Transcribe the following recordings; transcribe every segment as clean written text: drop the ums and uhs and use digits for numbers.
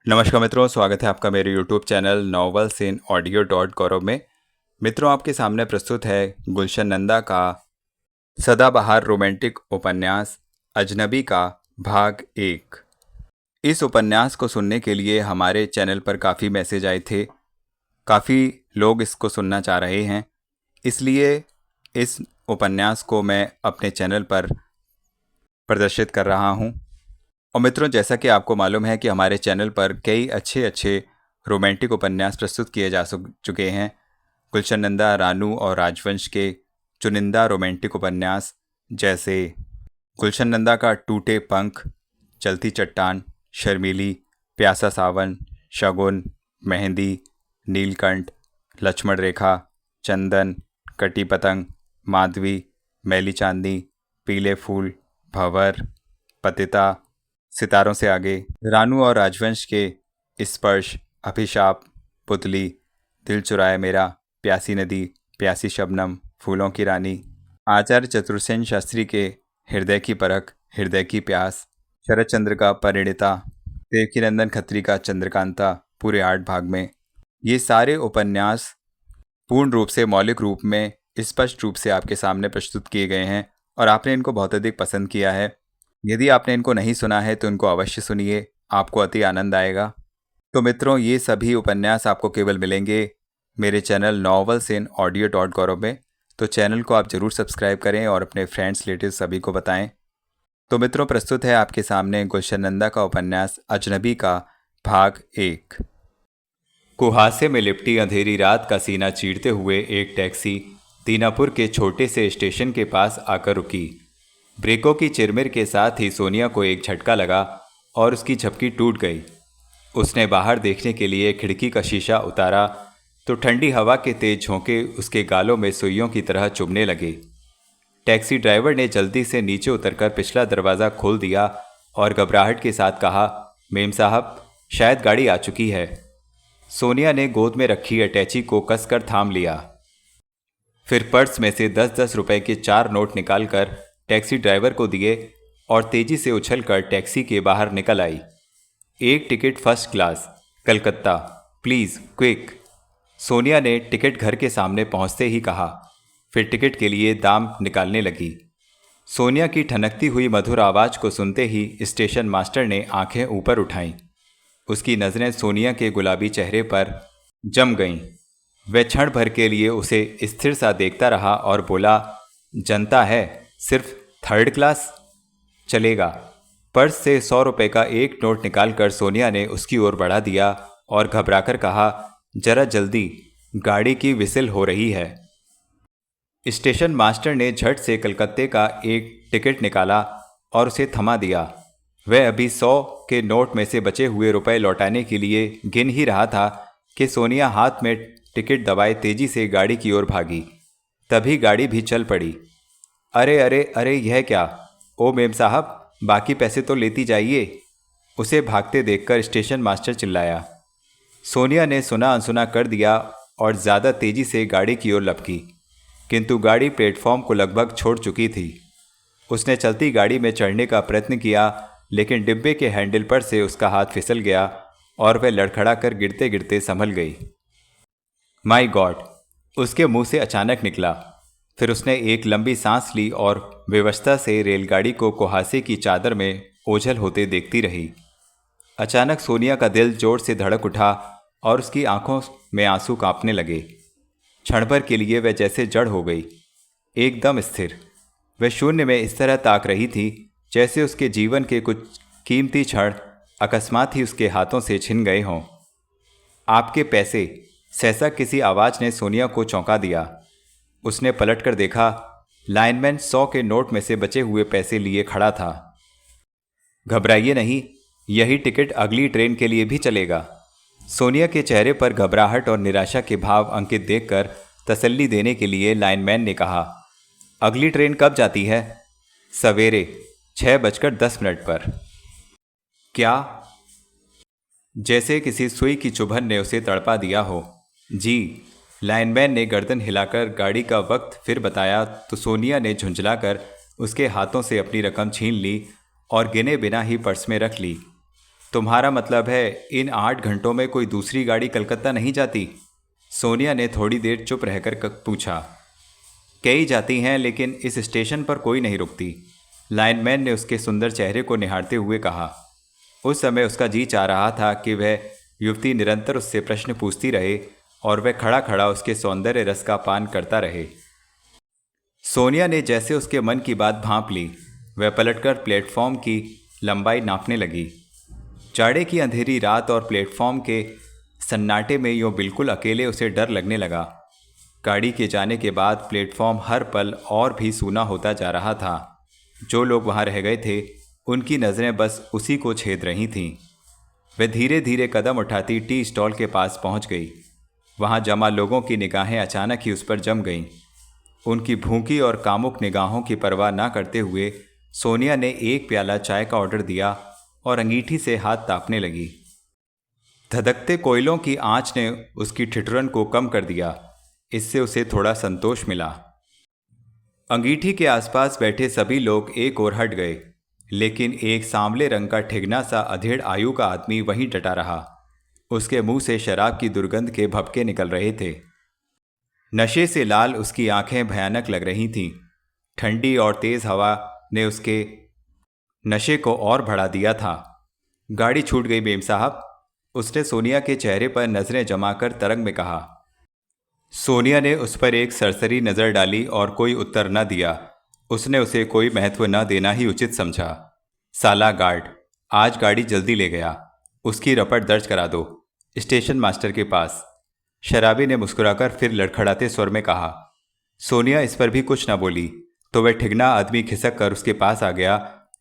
नमस्कार मित्रों, स्वागत है आपका मेरे YouTube channel novels in audio dot Gaurav में। मित्रों, आपके सामने प्रस्तुत है गुलशन नंदा का सदाबहार रोमांटिक उपन्यास अजनबी का भाग 1। इस उपन्यास को सुनने के लिए हमारे चैनल पर काफ़ी मैसेज आए थे। काफ़ी लोग इसको सुनना चाह रहे हैं, इसलिए इस उपन्यास को मैं अपने चैनल पर प्रदर्शित कर रहा हूँ। और मित्रों, जैसा कि आपको मालूम है कि हमारे चैनल पर कई अच्छे रोमांटिक उपन्यास प्रस्तुत किए जा चुके हैं। गुलशन नंदा, रानू और राजवंश के चुनिंदा रोमांटिक उपन्यास जैसे गुलशन नंदा का टूटे पंख, चलती चट्टान, शर्मीली, प्यासा सावन, शगुन, मेहंदी, नीलकंठ, लक्ष्मण रेखा, चंदन, कटी पतंग, माधवी, मैली चांदनी, पीले फूल, भंवर, पतिता, सितारों से आगे, रानू और राजवंश के स्पर्श, अभिशाप, पुतली, दिल चुराए मेरा, प्यासी नदी, प्यासी शबनम, फूलों की रानी, आचार्य चतुर्सेन शास्त्री के हृदय की परख, हृदय की प्यास, शरद चंद्र का परिणीता, देवकीनंदन खत्री का चंद्रकांता, पूरे 8 भाग में। ये सारे उपन्यास पूर्ण रूप से मौलिक रूप में स्पष्ट रूप से आपके सामने प्रस्तुत किए गए हैं और आपने इनको बहुत अधिक पसंद किया है। यदि आपने इनको नहीं सुना है तो इनको अवश्य सुनिए, आपको अति आनंद आएगा। तो मित्रों, ये सभी उपन्यास आपको केवल मिलेंगे मेरे channel novels in audio dot Gaurav में। तो चैनल को आप ज़रूर सब्सक्राइब करें और अपने फ्रेंड्स रिलेटिव सभी को बताएं। तो मित्रों, प्रस्तुत है आपके सामने गुलशन नंदा का उपन्यास अजनबी का भाग 1। कुहासे में लिपटी अंधेरी रात का सीना चीरते हुए एक टैक्सी दीनापुर के छोटे से स्टेशन के पास आकर रुकी। ब्रेकों की चिरमिर के साथ ही सोनिया को एक झटका लगा और उसकी झपकी टूट गई। उसने बाहर देखने के लिए खिड़की का शीशा उतारा तो ठंडी हवा के तेज झोंके उसके गालों में सुइयों की तरह चुभने लगे। टैक्सी ड्राइवर ने जल्दी से नीचे उतरकर पिछला दरवाज़ा खोल दिया और घबराहट के साथ कहा, मेम साहब, शायद गाड़ी आ चुकी है। सोनिया ने गोद में रखी अटैची को कसकर थाम लिया। फिर पर्स में से 10-10 रुपए के 4 नोट निकालकर टैक्सी ड्राइवर को दिए और तेजी से उछलकर टैक्सी के बाहर निकल आई। एक ticket first class, Calcutta, please quick. Sonia ने टिकट घर के सामने पहुंचते ही कहा, फिर टिकट के लिए दाम निकालने लगी। सोनिया की ठनकती हुई मधुर आवाज़ को सुनते ही स्टेशन मास्टर ने आंखें ऊपर उठाईं। उसकी नज़रें सोनिया के गुलाबी चेहरे पर जम गईं। वह क्षण भर के लिए उसे स्थिर सा देखता रहा और बोला, जनता है, सिर्फ 3rd क्लास चलेगा। पर्स से 100 रुपये का एक नोट निकालकर सोनिया ने उसकी ओर बढ़ा दिया और घबराकर कहा, जरा जल्दी, गाड़ी की विसिल हो रही है। स्टेशन मास्टर ने झट से कलकत्ते का एक टिकट निकाला और उसे थमा दिया। वह अभी 100 के नोट में से बचे हुए रुपए लौटाने के लिए गिन ही रहा था कि सोनिया हाथ में टिकट दबाए तेजी से गाड़ी की ओर भागी। तभी गाड़ी भी चल पड़ी। अरे अरे अरे, यह क्या? ओ मेम साहब, बाकी पैसे तो लेती जाइए, उसे भागते देखकर स्टेशन मास्टर चिल्लाया। सोनिया ने सुना अनसुना कर दिया और ज़्यादा तेजी से गाड़ी की ओर लपकी, किंतु गाड़ी प्लेटफॉर्म को लगभग छोड़ चुकी थी। उसने चलती गाड़ी में चढ़ने का प्रयत्न किया, लेकिन डिब्बे के हैंडल पर से उसका हाथ फिसल गया और वह लड़खड़ा कर गिरते गिरते संभल गई। माय गॉड, उसके मुंह से अचानक निकला। फिर उसने एक लंबी सांस ली और विवशता से रेलगाड़ी को कुहासे की चादर में ओझल होते देखती रही। अचानक सोनिया का दिल जोर से धड़क उठा और उसकी आंखों में आंसू कांपने लगे। क्षण भर के लिए वह जैसे जड़ हो गई, एकदम स्थिर। वह शून्य में इस तरह ताक रही थी जैसे उसके जीवन के कुछ कीमती क्षण अकस्मात ही उसके हाथों से छिन गए हों। आपके पैसे, सहसा किसी आवाज़ ने सोनिया को चौंका दिया। उसने पलटकर देखा, लाइनमैन 100 के नोट में से बचे हुए पैसे लिए खड़ा था। घबराइए नहीं, यही टिकट अगली ट्रेन के लिए भी चलेगा। सोनिया के चेहरे पर घबराहट और निराशा के भाव अंकित देखकर तसल्ली देने के लिए लाइनमैन ने कहा, अगली ट्रेन कब जाती है? सवेरे 6:10 पर। क्या? जैसे किसी सुई की चुभन ने उसे तड़पा दिया हो। जी, लाइनमैन ने गर्दन हिलाकर गाड़ी का वक्त फिर बताया तो सोनिया ने झुंझलाकर उसके हाथों से अपनी रकम छीन ली और गिने बिना ही पर्स में रख ली। तुम्हारा मतलब है इन 8 घंटों में कोई दूसरी गाड़ी कलकत्ता नहीं जाती? सोनिया ने थोड़ी देर चुप रहकर पूछा। कई जाती हैं, लेकिन इस स्टेशन पर कोई नहीं रुकती, लाइनमैन ने उसके सुंदर चेहरे को निहारते हुए कहा। उस समय उसका जी चाह रहा था कि वह युवती निरंतर उससे प्रश्न पूछती रहे और वह खड़ा खड़ा उसके सौंदर्य रस का पान करता रहे। सोनिया ने जैसे उसके मन की बात भांप ली, वह पलटकर प्लेटफॉर्म की लंबाई नापने लगी। जाड़े की अंधेरी रात और प्लेटफॉर्म के सन्नाटे में यूँ बिल्कुल अकेले उसे डर लगने लगा। गाड़ी के जाने के बाद प्लेटफॉर्म हर पल और भी सूना होता जा रहा था। जो लोग वहाँ रह गए थे, उनकी नज़रें बस उसी को छेद रही थीं। वह धीरे धीरे कदम उठाती टी स्टॉल के पास पहुँच गई। वहाँ जमा लोगों की निगाहें अचानक ही उस पर जम गईं। उनकी भूखी और कामुक निगाहों की परवाह न करते हुए सोनिया ने एक प्याला चाय का ऑर्डर दिया और अंगीठी से हाथ तापने लगी। धधकते कोयलों की आंच ने उसकी ठिठुरन को कम कर दिया। इससे उसे थोड़ा संतोष मिला। अंगीठी के आसपास बैठे सभी लोग एक ओर हट गए, लेकिन एक सांवले रंग का ठिगना सा अधेड़ आयु का आदमी वहीं डटा रहा। उसके मुंह से शराब की दुर्गंध के भपके निकल रहे थे। नशे से लाल उसकी आंखें भयानक लग रही थीं। ठंडी और तेज हवा ने उसके नशे को और बढ़ा दिया था। गाड़ी छूट गई मेम साहब, उसने सोनिया के चेहरे पर नजरें जमाकर तरंग में कहा। सोनिया ने उस पर एक सरसरी नज़र डाली और कोई उत्तर न दिया। उसने उसे कोई महत्व न देना ही उचित समझा। साला गार्ड, आज गाड़ी जल्दी ले गया, उसकी रपट दर्ज करा दो, स्टेशन मास्टर के पास। शराबी ने मुस्कुराकर फिर लड़खड़ाते स्वर में कहा। सोनिया इस पर भी कुछ न बोली तो वह ठिगना आदमी खिसक कर उसके पास आ गया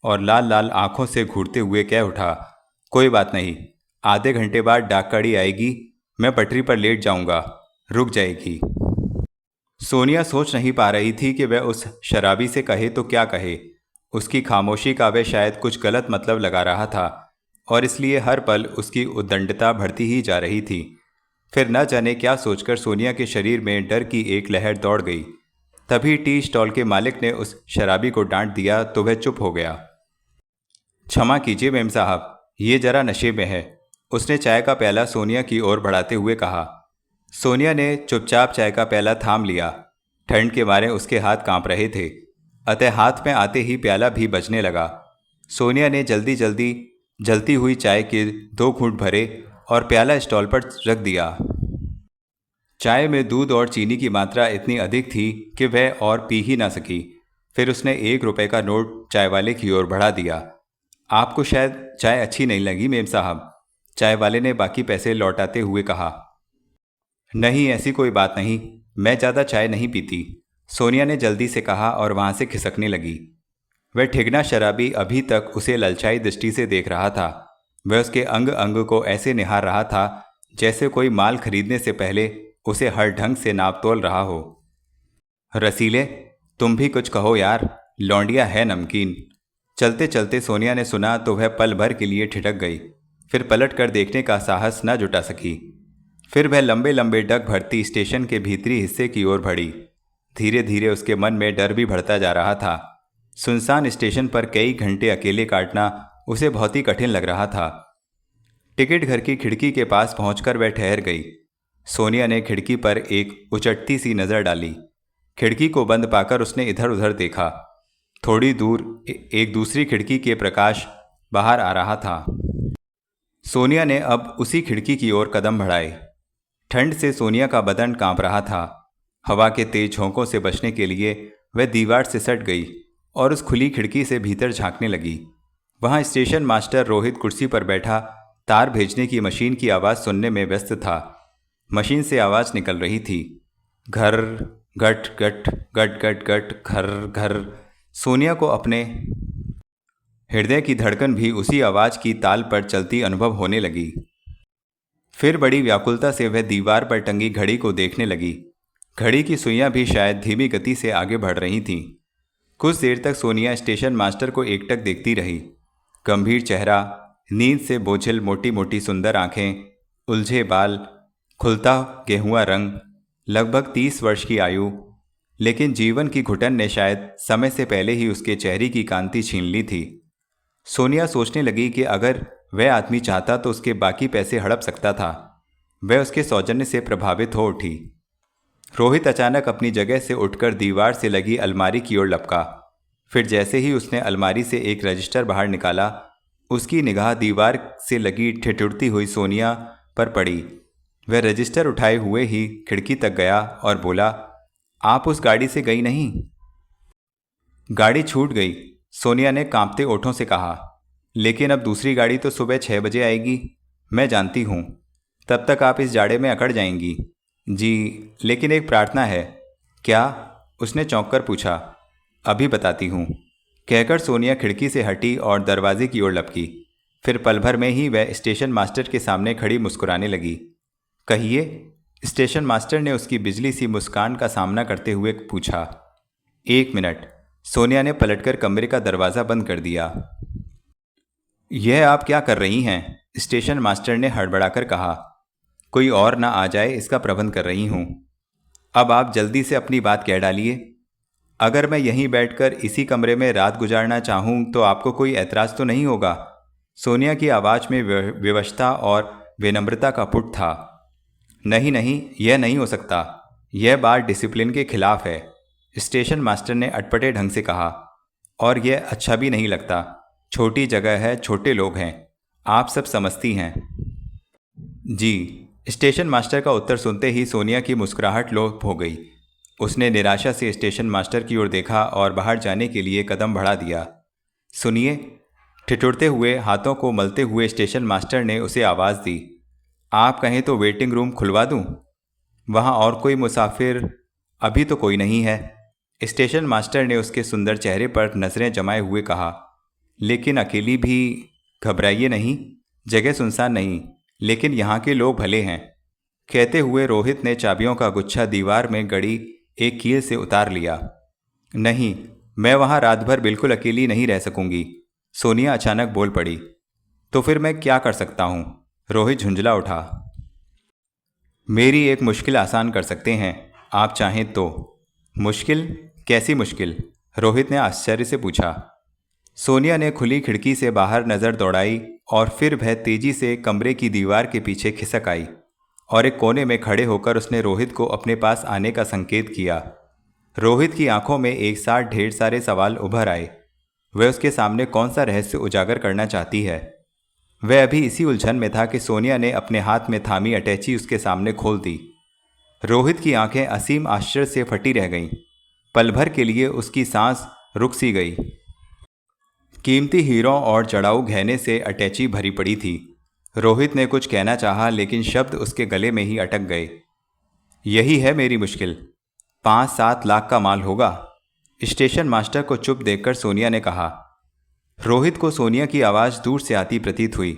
और लाल लाल आंखों से घूरते हुए कह उठा, कोई बात नहीं, आधे घंटे बाद डाक गाड़ी आएगी, मैं पटरी पर लेट जाऊंगा, रुक जाएगी। सोनिया सोच नहीं पा रही थी कि वह उस शराबी से कहे तो क्या कहे। उसकी खामोशी का वह शायद कुछ गलत मतलब लगा रहा था और इसलिए हर पल उसकी उद्दंडता बढ़ती ही जा रही थी। फिर न जाने क्या सोचकर सोनिया के शरीर में डर की एक लहर दौड़ गई। तभी टी स्टॉल के मालिक ने उस शराबी को डांट दिया तो वह चुप हो गया। क्षमा कीजिए मेम साहब, ये जरा नशे में है, उसने चाय का प्याला सोनिया की ओर बढ़ाते हुए कहा। सोनिया ने चुपचाप चाय का प्याला थाम लिया। ठंड के मारे उसके हाथ कांप रहे थे, अतः हाथ में आते ही प्याला भी बजने लगा। सोनिया ने जल्दी जल्दी जलती हुई चाय के 2 घूंट भरे और प्याला स्टॉल पर रख दिया। चाय में दूध और चीनी की मात्रा इतनी अधिक थी कि वह और पी ही ना सकी। फिर उसने 1 रुपए का नोट चाय वाले की ओर बढ़ा दिया। आपको शायद चाय अच्छी नहीं लगी मेम साहब, चाय वाले ने बाकी पैसे लौटाते हुए कहा। नहीं, ऐसी कोई बात नहीं, मैं ज़्यादा चाय नहीं पीती, सोनिया ने जल्दी से कहा और वहाँ से खिसकने लगी। वह ठिगना शराबी अभी तक उसे ललचाई दृष्टि से देख रहा था। वह उसके अंग अंग को ऐसे निहार रहा था जैसे कोई माल खरीदने से पहले उसे हर ढंग से नाप तोल रहा हो। रसीले, तुम भी कुछ कहो यार, लौंडिया है नमकीन। चलते चलते सोनिया ने सुना तो वह पल भर के लिए ठिठक गई। फिर पलट कर देखने का साहस न जुटा सकी। फिर वह लंबे लंबे डग भरती स्टेशन के भीतरी हिस्से की ओर बढ़ी। धीरे धीरे उसके मन में डर भी बढ़ता जा रहा था। सुनसान स्टेशन पर कई घंटे अकेले काटना उसे बहुत ही कठिन लग रहा था। टिकट घर की खिड़की के पास पहुंचकर वह ठहर गई। सोनिया ने खिड़की पर एक उचटती सी नज़र डाली। खिड़की को बंद पाकर उसने इधर उधर देखा। थोड़ी दूर एक दूसरी खिड़की के प्रकाश बाहर आ रहा था। सोनिया ने अब उसी खिड़की की ओर कदम बढ़ाए। ठंड से सोनिया का बदन कांप रहा था। हवा के तेज झोंकों से बचने के लिए वह दीवार से सट गई और उस खुली खिड़की से भीतर झांकने लगी। वहाँ स्टेशन मास्टर रोहित कुर्सी पर बैठा तार भेजने की मशीन की आवाज़ सुनने में व्यस्त था। मशीन से आवाज़ निकल रही थी, घर गट गट गट गट गट घर घर। सोनिया को अपने हृदय की धड़कन भी उसी आवाज़ की ताल पर चलती अनुभव होने लगी। फिर बड़ी व्याकुलता से वह दीवार पर टंगी घड़ी को देखने लगी। घड़ी की सुइयां भी शायद धीमी गति से आगे बढ़ रही थीं। कुछ देर तक सोनिया स्टेशन मास्टर को एकटक देखती रही। गंभीर चेहरा, नींद से बोझिल मोटी मोटी सुंदर आंखें, उलझे बाल, खुलता गेहुआ रंग, लगभग 30 वर्ष की आयु। लेकिन जीवन की घुटन ने शायद समय से पहले ही उसके चेहरे की कांति छीन ली थी। सोनिया सोचने लगी कि अगर वह आदमी चाहता तो उसके बाकी पैसे हड़प सकता था। वह उसके सौजन्य से प्रभावित हो उठी। रोहित अचानक अपनी जगह से उठकर दीवार से लगी अलमारी की ओर लपका। फिर जैसे ही उसने अलमारी से एक रजिस्टर बाहर निकाला, उसकी निगाह दीवार से लगी ठिठुरती हुई सोनिया पर पड़ी। वह रजिस्टर उठाए हुए ही खिड़की तक गया और बोला, आप उस गाड़ी से गई नहीं? गाड़ी छूट गई, सोनिया ने कांपते ओठों से कहा। लेकिन अब दूसरी गाड़ी तो सुबह 6 बजे आएगी। मैं जानती हूँ। तब तक आप इस जाड़े में अकड़ जाएंगी। जी, लेकिन एक प्रार्थना है। क्या? उसने चौंक कर पूछा। अभी बताती हूँ, कहकर सोनिया खिड़की से हटी और दरवाजे की ओर लपकी। फिर पल भर में ही वह स्टेशन मास्टर के सामने खड़ी मुस्कुराने लगी। कहिए, स्टेशन मास्टर ने उसकी बिजली सी मुस्कान का सामना करते हुए पूछा। 1 मिनट। सोनिया ने पलटकर कमरे का दरवाज़ा बंद कर दिया। यह आप क्या कर रही हैं? स्टेशन मास्टर ने हड़बड़ाकर कहा। कोई और ना आ जाए इसका प्रबंध कर रही हूँ। अब आप जल्दी से अपनी बात कह डालिए। अगर मैं यहीं बैठकर इसी कमरे में रात गुजारना चाहूँ तो आपको कोई ऐतराज़ तो नहीं होगा? सोनिया की आवाज़ में विवशता और विनम्रता का पुट था। नहीं नहीं, यह नहीं हो सकता। यह बात डिसिप्लिन के खिलाफ है, स्टेशन मास्टर ने अटपटे ढंग से कहा। और यह अच्छा भी नहीं लगता। छोटी जगह है, छोटे लोग हैं, आप सब समझती हैं। जी, स्टेशन मास्टर का उत्तर सुनते ही सोनिया की मुस्कुराहट लोप हो गई। उसने निराशा से स्टेशन मास्टर की ओर देखा और बाहर जाने के लिए कदम बढ़ा दिया। सुनिए, ठिठुरते हुए हाथों को मलते हुए स्टेशन मास्टर ने उसे आवाज़ दी। आप कहें तो वेटिंग रूम खुलवा दूं? वहाँ और कोई मुसाफिर? अभी तो कोई नहीं है, स्टेशन मास्टर ने उसके सुंदर चेहरे पर नज़रें जमाए हुए कहा। लेकिन अकेली भी? घबराइए नहीं, जगह सुनसान नहीं, लेकिन यहाँ के लोग भले हैं। कहते हुए रोहित ने चाबियों का गुच्छा दीवार में गड़ी एक कील से उतार लिया। नहीं, मैं वहाँ रात भर बिल्कुल अकेली नहीं रह सकूंगी, सोनिया अचानक बोल पड़ी। तो फिर मैं क्या कर सकता हूँ? रोहित झुंझला उठा। मेरी एक मुश्किल आसान कर सकते हैं, आप चाहें तो। मुश्किल? कैसी मुश्किल? रोहित ने आश्चर्य से पूछा। सोनिया ने खुली खिड़की से बाहर नज़र दौड़ाई और फिर वह तेजी से कमरे की दीवार के पीछे खिसक आई और एक कोने में खड़े होकर उसने रोहित को अपने पास आने का संकेत किया। रोहित की आंखों में एक साथ ढेर सारे सवाल उभर आए। वह उसके सामने कौन सा रहस्य उजागर करना चाहती है? वह अभी इसी उलझन में था कि सोनिया ने अपने हाथ में थामी अटैची उसके सामने खोल दी। रोहित की आंखें असीम आश्चर्य से फटी रह गईं। पल भर के लिए उसकी सांस रुक सी गई। कीमती हीरों और चढ़ाऊ गहने से अटैची भरी पड़ी थी। रोहित ने कुछ कहना चाहा, लेकिन शब्द उसके गले में ही अटक गए। यही है मेरी मुश्किल। 5-7 लाख का माल होगा, स्टेशन मास्टर को चुप देखकर सोनिया ने कहा। रोहित को सोनिया की आवाज़ दूर से आती प्रतीत हुई।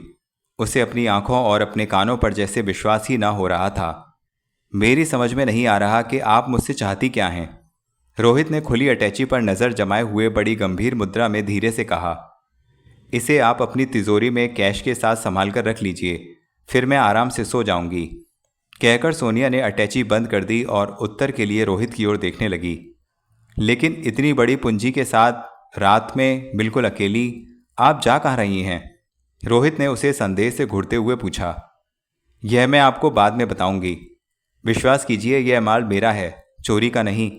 उसे अपनी आंखों और अपने कानों पर जैसे विश्वास ही ना हो रहा था। मेरी समझ में नहीं आ रहा कि आप मुझसे चाहती क्या हैं? रोहित ने खुली अटैची पर नज़र जमाए हुए बड़ी गंभीर मुद्रा में धीरे से कहा। इसे आप अपनी तिजोरी में कैश के साथ संभाल कर रख लीजिए, फिर मैं आराम से सो जाऊंगी, कहकर सोनिया ने अटैची बंद कर दी और उत्तर के लिए रोहित की ओर देखने लगी। लेकिन इतनी बड़ी पूंजी के साथ रात में बिल्कुल अकेली आप जा कहाँ रही हैं? रोहित ने उसे संदेह से घूरते हुए पूछा। यह मैं आपको बाद में बताऊंगी। विश्वास कीजिए, यह माल मेरा है, चोरी का नहीं।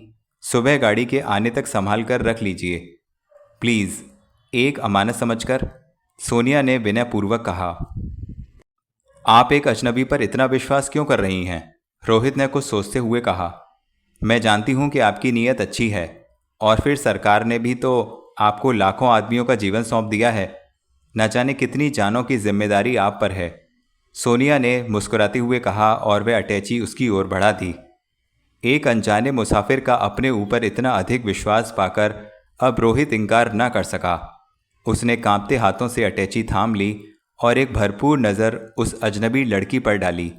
सुबह गाड़ी के आने तक संभाल कर रख लीजिए प्लीज़, एक अमानत समझकर, सोनिया ने विनयपूर्वक कहा। आप एक अजनबी पर इतना विश्वास क्यों कर रही हैं? रोहित ने कुछ सोचते हुए कहा। मैं जानती हूं कि आपकी नीयत अच्छी है, और फिर सरकार ने भी तो आपको लाखों आदमियों का जीवन सौंप दिया है। न जाने कितनी जानों की जिम्मेदारी आप पर है, सोनिया ने मुस्कुराते हुए कहा और वह अटैची उसकी ओर बढ़ा दी। एक अनजाने मुसाफिर का अपने ऊपर इतना अधिक विश्वास पाकर अब रोहित इनकार न कर सका। उसने कांपते हाथों से अटैची थाम ली और एक भरपूर नज़र उस अजनबी लड़की पर डाली।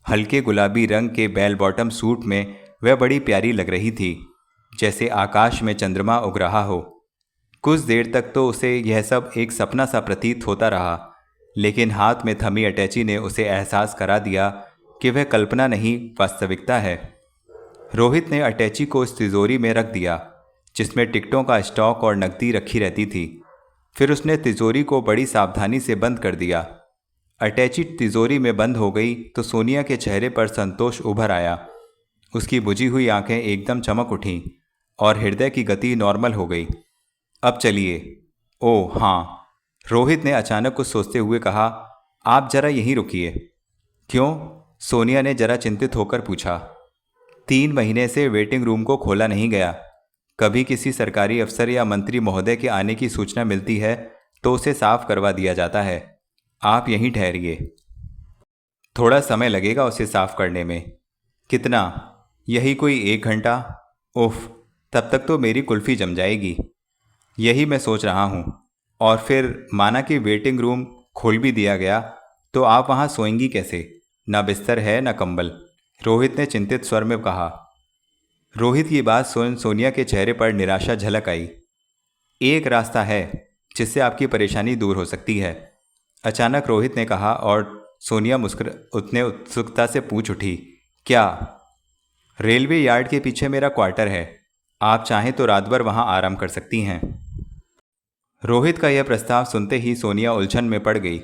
हल्के गुलाबी रंग के बेल बॉटम सूट में वह बड़ी प्यारी लग रही थी, जैसे आकाश में चंद्रमा उग रहा हो। कुछ देर तक तो उसे यह सब एक सपना सा प्रतीत होता रहा, लेकिन हाथ में थमी अटैची ने उसे एहसास करा दिया कि वह कल्पना नहीं, वास्तविकता है। रोहित ने अटैची को उस तिजोरी में रख दिया जिसमें टिकटों का स्टॉक और नकदी रखी रहती थी। फिर उसने तिजोरी को बड़ी सावधानी से बंद कर दिया। अटैची तिजोरी में बंद हो गई तो सोनिया के चेहरे पर संतोष उभर आया। उसकी बुझी हुई आंखें एकदम चमक उठीं और हृदय की गति नॉर्मल हो गई। अब चलिए। ओह हाँ, रोहित ने अचानक कुछ सोचते हुए कहा, आप जरा यहीं रुकिए। क्यों? सोनिया ने जरा चिंतित होकर पूछा। 3 महीने से वेटिंग रूम को खोला नहीं गया। कभी किसी सरकारी अफसर या मंत्री महोदय के आने की सूचना मिलती है तो उसे साफ करवा दिया जाता है। आप यहीं ठहरिए, थोड़ा समय लगेगा उसे साफ करने में। कितना? यही कोई 1 घंटा। उफ, तब तक तो मेरी कुल्फ़ी जम जाएगी। यही मैं सोच रहा हूँ। और फिर माना कि वेटिंग रूम खोल भी दिया गया तो आप वहाँ सोएंगी कैसे? ना बिस्तर है ना कंबल, रोहित ने चिंतित स्वर में कहा। रोहित की बात सुन सोनिया के चेहरे पर निराशा झलक आई। एक रास्ता है जिससे आपकी परेशानी दूर हो सकती है, अचानक रोहित ने कहा और सोनिया उतने उत्सुकता से पूछ उठी, क्या? रेलवे यार्ड के पीछे मेरा क्वार्टर है, आप चाहें तो रात भर वहाँ आराम कर सकती हैं। रोहित का यह प्रस्ताव सुनते ही सोनिया उलझन में पड़ गई।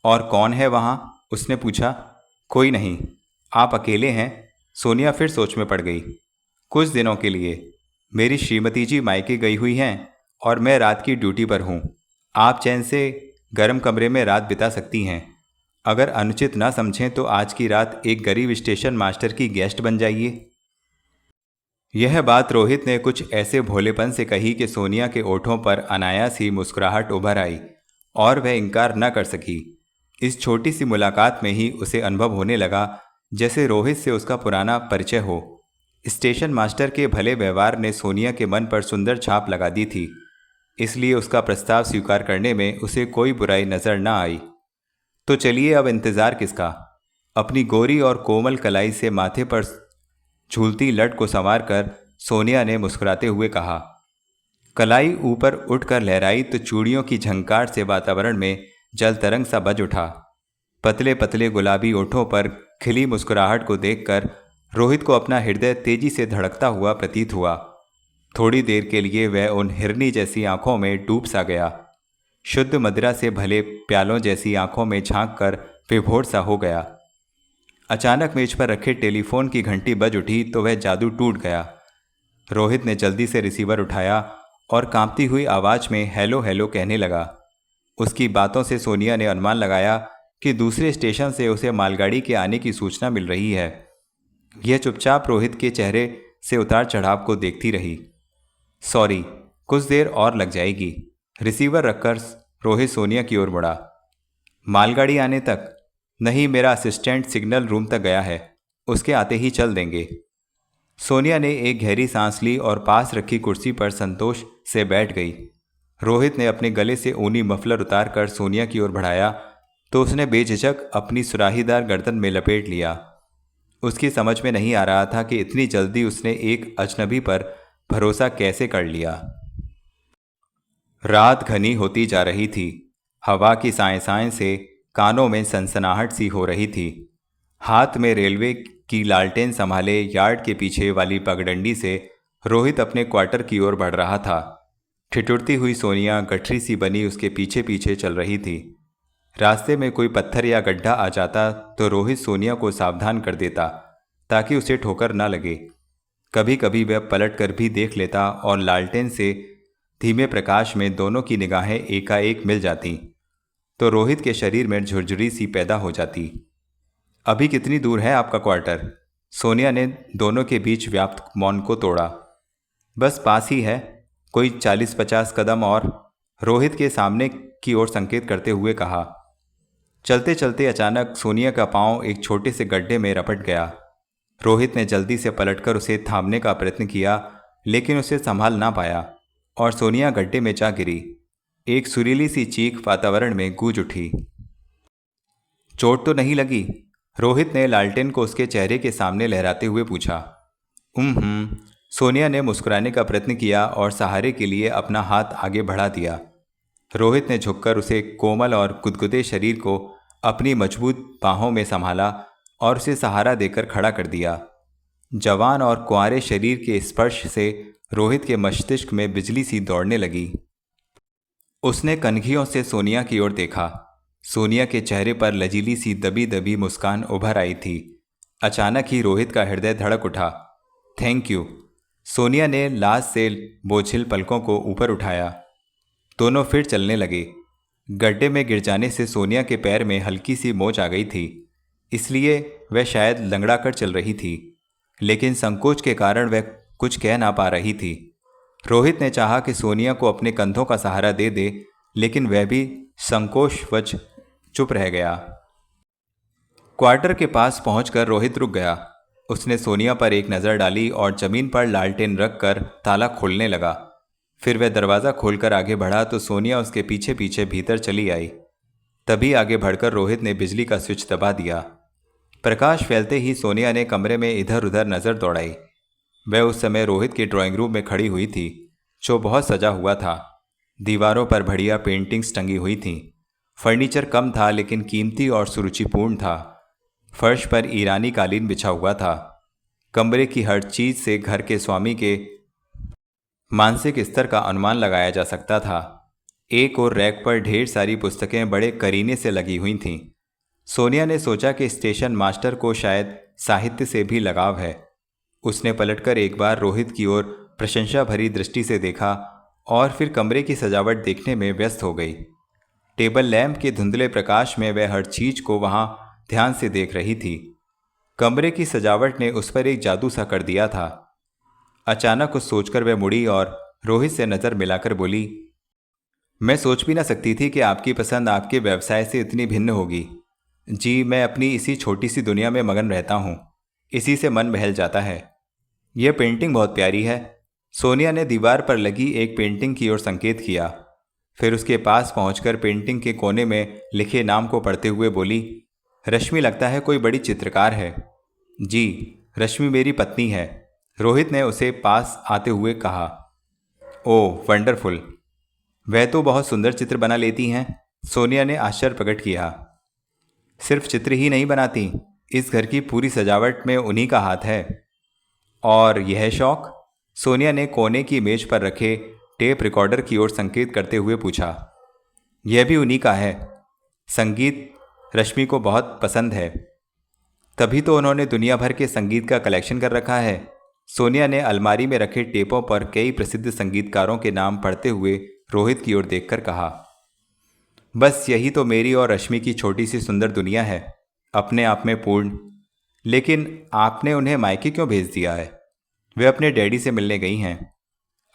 और कौन है वहाँ? उसने पूछा। कोई नहीं, आप अकेले हैं। सोनिया फिर सोच में पड़ गई। कुछ दिनों के लिए मेरी श्रीमती जी मायके गई हुई हैं और मैं रात की ड्यूटी पर हूँ। आप चैन से गर्म कमरे में रात बिता सकती हैं। अगर अनुचित ना समझें तो आज की रात एक गरीब स्टेशन मास्टर की गेस्ट बन जाइए। यह बात रोहित ने कुछ ऐसे भोलेपन से कही कि सोनिया के ओठों पर अनायास ही मुस्कुराहट उभर आई और वह इनकार न कर सकी। इस छोटी सी मुलाकात में ही उसे अनुभव होने लगा जैसे रोहित से उसका पुराना परिचय हो। स्टेशन मास्टर के भले व्यवहार ने सोनिया के मन पर सुंदर छाप लगा दी थी, इसलिए उसका प्रस्ताव स्वीकार करने में उसे कोई बुराई नजर न आई। तो चलिए, अब इंतजार किसका? अपनी गोरी और कोमल कलाई से माथे पर झूलती लट को संवार कर सोनिया ने मुस्कुराते हुए कहा। कलाई ऊपर उठकर लहराई तो चूड़ियों की झंकार से वातावरण में जल तरंग सा बज उठा। पतले पतले गुलाबी ओठों पर खिली मुस्कुराहट को देखकर रोहित को अपना हृदय तेजी से धड़कता हुआ प्रतीत हुआ। थोड़ी देर के लिए वह उन हिरनी जैसी आंखों में डूब सा गया। शुद्ध मदिरा से भले प्यालों जैसी आंखों में झांक कर विभोर सा हो गया। अचानक मेज पर रखे टेलीफोन की घंटी बज उठी तो वह जादू टूट गया। रोहित ने जल्दी से रिसीवर उठाया और कांपती हुई आवाज में हेलो हेलो कहने लगा। उसकी बातों से सोनिया ने अनुमान लगाया कि दूसरे स्टेशन से उसे मालगाड़ी के आने की सूचना मिल रही है। यह चुपचाप रोहित के चेहरे से उतार चढ़ाव को देखती रही। सॉरी, कुछ देर और लग जाएगी। रिसीवर रखकर रोहित सोनिया की ओर मुड़ा। मालगाड़ी आने तक? नहीं, मेरा असिस्टेंट सिग्नल रूम तक गया है, उसके आते ही चल देंगे। सोनिया ने एक गहरी सांस ली और पास रखी कुर्सी पर संतोष से बैठ गई। रोहित ने अपने गले से ऊनी मफलर उतार कर सोनिया की ओर बढ़ाया तो उसने बेझिझक अपनी सुराहीदार गर्दन में लपेट लिया। उसकी समझ में नहीं आ रहा था कि इतनी जल्दी उसने एक अजनबी पर भरोसा कैसे कर लिया। रात घनी होती जा रही थी। हवा की साएं साएं से कानों में सनसनाहट सी हो रही थी। हाथ में रेलवे की लालटेन संभाले यार्ड के पीछे वाली पगडंडी से रोहित अपने क्वार्टर की ओर बढ़ रहा था। ठिठुरती हुई सोनिया गठरी सी बनी उसके पीछे पीछे चल रही थी। रास्ते में कोई पत्थर या गड्ढा आ जाता तो रोहित सोनिया को सावधान कर देता ताकि उसे ठोकर न लगे। कभी कभी वह पलट कर भी देख लेता और लालटेन से धीमे प्रकाश में दोनों की निगाहें एकाएक मिल जाती तो रोहित के शरीर में झुरझुरी सी पैदा हो जाती। अभी कितनी दूर है आपका क्वार्टर? सोनिया ने दोनों के बीच व्याप्त मौन को तोड़ा। बस पास ही है, कोई 40-50 कदम और, रोहित के सामने की ओर संकेत करते हुए कहा। चलते चलते अचानक सोनिया का पांव एक छोटे से गड्ढे में रपट गया। रोहित ने जल्दी से पलटकर उसे थामने का प्रयत्न किया लेकिन उसे संभाल ना पाया और सोनिया गड्ढे में जा गिरी। एक सुरीली सी चीख वातावरण में गूंज उठी। चोट तो नहीं लगी? रोहित ने लालटेन को उसके चेहरे के सामने लहराते हुए पूछा। सोनिया ने मुस्कुराने का प्रयत्न किया और सहारे के लिए अपना हाथ आगे बढ़ा दिया। रोहित ने झुककर उसे कोमल और गुदगुदे शरीर को अपनी मजबूत बाहों में संभाला और उसे सहारा देकर खड़ा कर दिया। जवान और कुंवारे शरीर के स्पर्श से रोहित के मस्तिष्क में बिजली सी दौड़ने लगी। उसने कनखियों से सोनिया की ओर देखा। सोनिया के चेहरे पर लजीली सी दबी दबी मुस्कान उभर आई थी। अचानक ही रोहित का हृदय धड़क उठा। Thank you. सोनिया ने लाज से बोझिल पलकों को ऊपर उठाया। दोनों फिर चलने लगे। गड्ढे में गिर जाने से सोनिया के पैर में हल्की सी मोच आ गई थी, इसलिए वह शायद लंगड़ा कर चल रही थी, लेकिन संकोच के कारण वह कुछ कह ना पा रही थी। रोहित ने चाहा कि सोनिया को अपने कंधों का सहारा दे दे, लेकिन वह भी संकोचवश चुप रह गया। क्वार्टर के पास पहुंचकर रोहित रुक गया। उसने सोनिया पर एक नज़र डाली और जमीन पर लालटेन रखकर ताला खोलने लगा। फिर वह दरवाज़ा खोलकर आगे बढ़ा तो सोनिया उसके पीछे पीछे भीतर चली आई। तभी आगे बढ़कर रोहित ने बिजली का स्विच दबा दिया। प्रकाश फैलते ही सोनिया ने कमरे में इधर उधर नज़र दौड़ाई। वह उस समय रोहित के ड्राइंग रूम में खड़ी हुई थी, जो बहुत सजा हुआ था। दीवारों पर बढ़िया पेंटिंग्स टंगी हुई थीं। फर्नीचर कम था लेकिन कीमती और सुरुचिपूर्ण था। फर्श पर ईरानी कालीन बिछा हुआ था। कमरे की हर चीज से घर के स्वामी के मानसिक स्तर का अनुमान लगाया जा सकता था। एक और रैक पर ढेर सारी पुस्तकें बड़े करीने से लगी हुई थीं। सोनिया ने सोचा कि स्टेशन मास्टर को शायद साहित्य से भी लगाव है। उसने पलटकर एक बार रोहित की ओर प्रशंसा भरी दृष्टि से देखा और फिर कमरे की सजावट देखने में व्यस्त हो गई। टेबल लैंप के धुंधले प्रकाश में वह हर चीज को वहां ध्यान से देख रही थी। कमरे की सजावट ने उस पर एक जादू सा कर दिया था। अचानक कुछ सोचकर वह मुड़ी और रोहित से नजर मिलाकर बोली, मैं सोच भी ना सकती थी कि आपकी पसंद आपके व्यवसाय से इतनी भिन्न होगी। जी, मैं अपनी इसी छोटी सी दुनिया में मगन रहता हूँ। इसी से मन बहल जाता है। यह पेंटिंग बहुत प्यारी है। सोनिया ने दीवार पर लगी एक पेंटिंग की ओर संकेत किया। फिर उसके पास पहुंचकर पेंटिंग के कोने में लिखे नाम को पढ़ते हुए बोली, रश्मि लगता है कोई बड़ी चित्रकार है। जी, रश्मि मेरी पत्नी है। रोहित ने उसे पास आते हुए कहा। ओह वंडरफुल, वह तो बहुत सुंदर चित्र बना लेती हैं। सोनिया ने आश्चर्य प्रकट किया। सिर्फ चित्र ही नहीं बनाती, इस घर की पूरी सजावट में उन्हीं का हाथ है। और यह शौक? सोनिया ने कोने की मेज पर रखे टेप रिकॉर्डर की ओर संकेत करते हुए पूछा। यह भी उन्हीं का है। संगीत रश्मि को बहुत पसंद है, तभी तो उन्होंने दुनिया भर के संगीत का कलेक्शन कर रखा है। सोनिया ने अलमारी में रखे टेपों पर कई प्रसिद्ध संगीतकारों के नाम पढ़ते हुए रोहित की ओर देखकर कहा, बस यही तो मेरी और रश्मि की छोटी सी सुंदर दुनिया है, अपने आप में पूर्ण। लेकिन आपने उन्हें मायके क्यों भेज दिया है? वे अपने डैडी से मिलने गई हैं।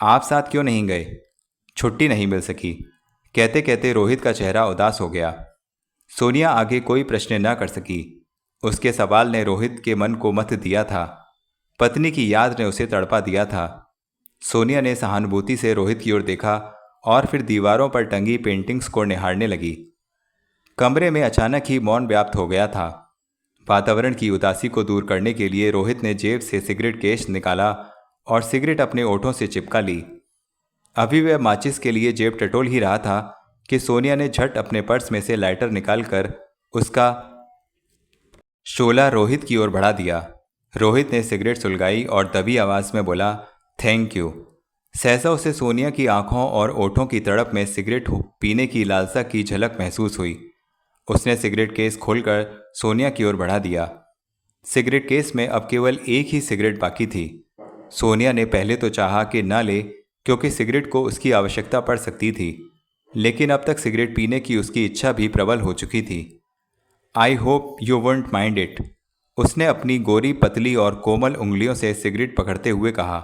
आप साथ क्यों नहीं गए? छुट्टी नहीं मिल सकी। कहते कहते रोहित का चेहरा उदास हो गया। सोनिया आगे कोई प्रश्न न कर सकी। उसके सवाल ने रोहित के मन को मथ दिया था। पत्नी की याद ने उसे तड़पा दिया था। सोनिया ने सहानुभूति से रोहित की ओर देखा और फिर दीवारों पर टंगी पेंटिंग्स को निहारने लगी। कमरे में अचानक ही मौन व्याप्त हो गया था। वातावरण की उदासी को दूर करने के लिए रोहित ने जेब से सिगरेट केस निकाला और सिगरेट अपने ओठों से चिपका ली। अभी वह माचिस के लिए जेब टटोल ही रहा था कि सोनिया ने झट अपने पर्स में से लाइटर निकालकर उसका शोला रोहित की ओर बढ़ा दिया। रोहित ने सिगरेट सुलगाई और दबी आवाज में बोला, थैंक यू। सहसा उसे सोनिया की आंखों और ओठों की तड़प में सिगरेट पीने की लालसा की झलक महसूस हुई। उसने सिगरेट केस खोलकर सोनिया की ओर बढ़ा दिया। सिगरेट केस में अब केवल एक ही सिगरेट बाकी थी। सोनिया ने पहले तो चाहा कि न ले, क्योंकि सिगरेट को उसकी आवश्यकता पड़ सकती थी, लेकिन अब तक सिगरेट पीने की उसकी इच्छा भी प्रबल हो चुकी थी। I hope you won't mind it, उसने अपनी गोरी पतली और कोमल उंगलियों से सिगरेट पकड़ते हुए कहा।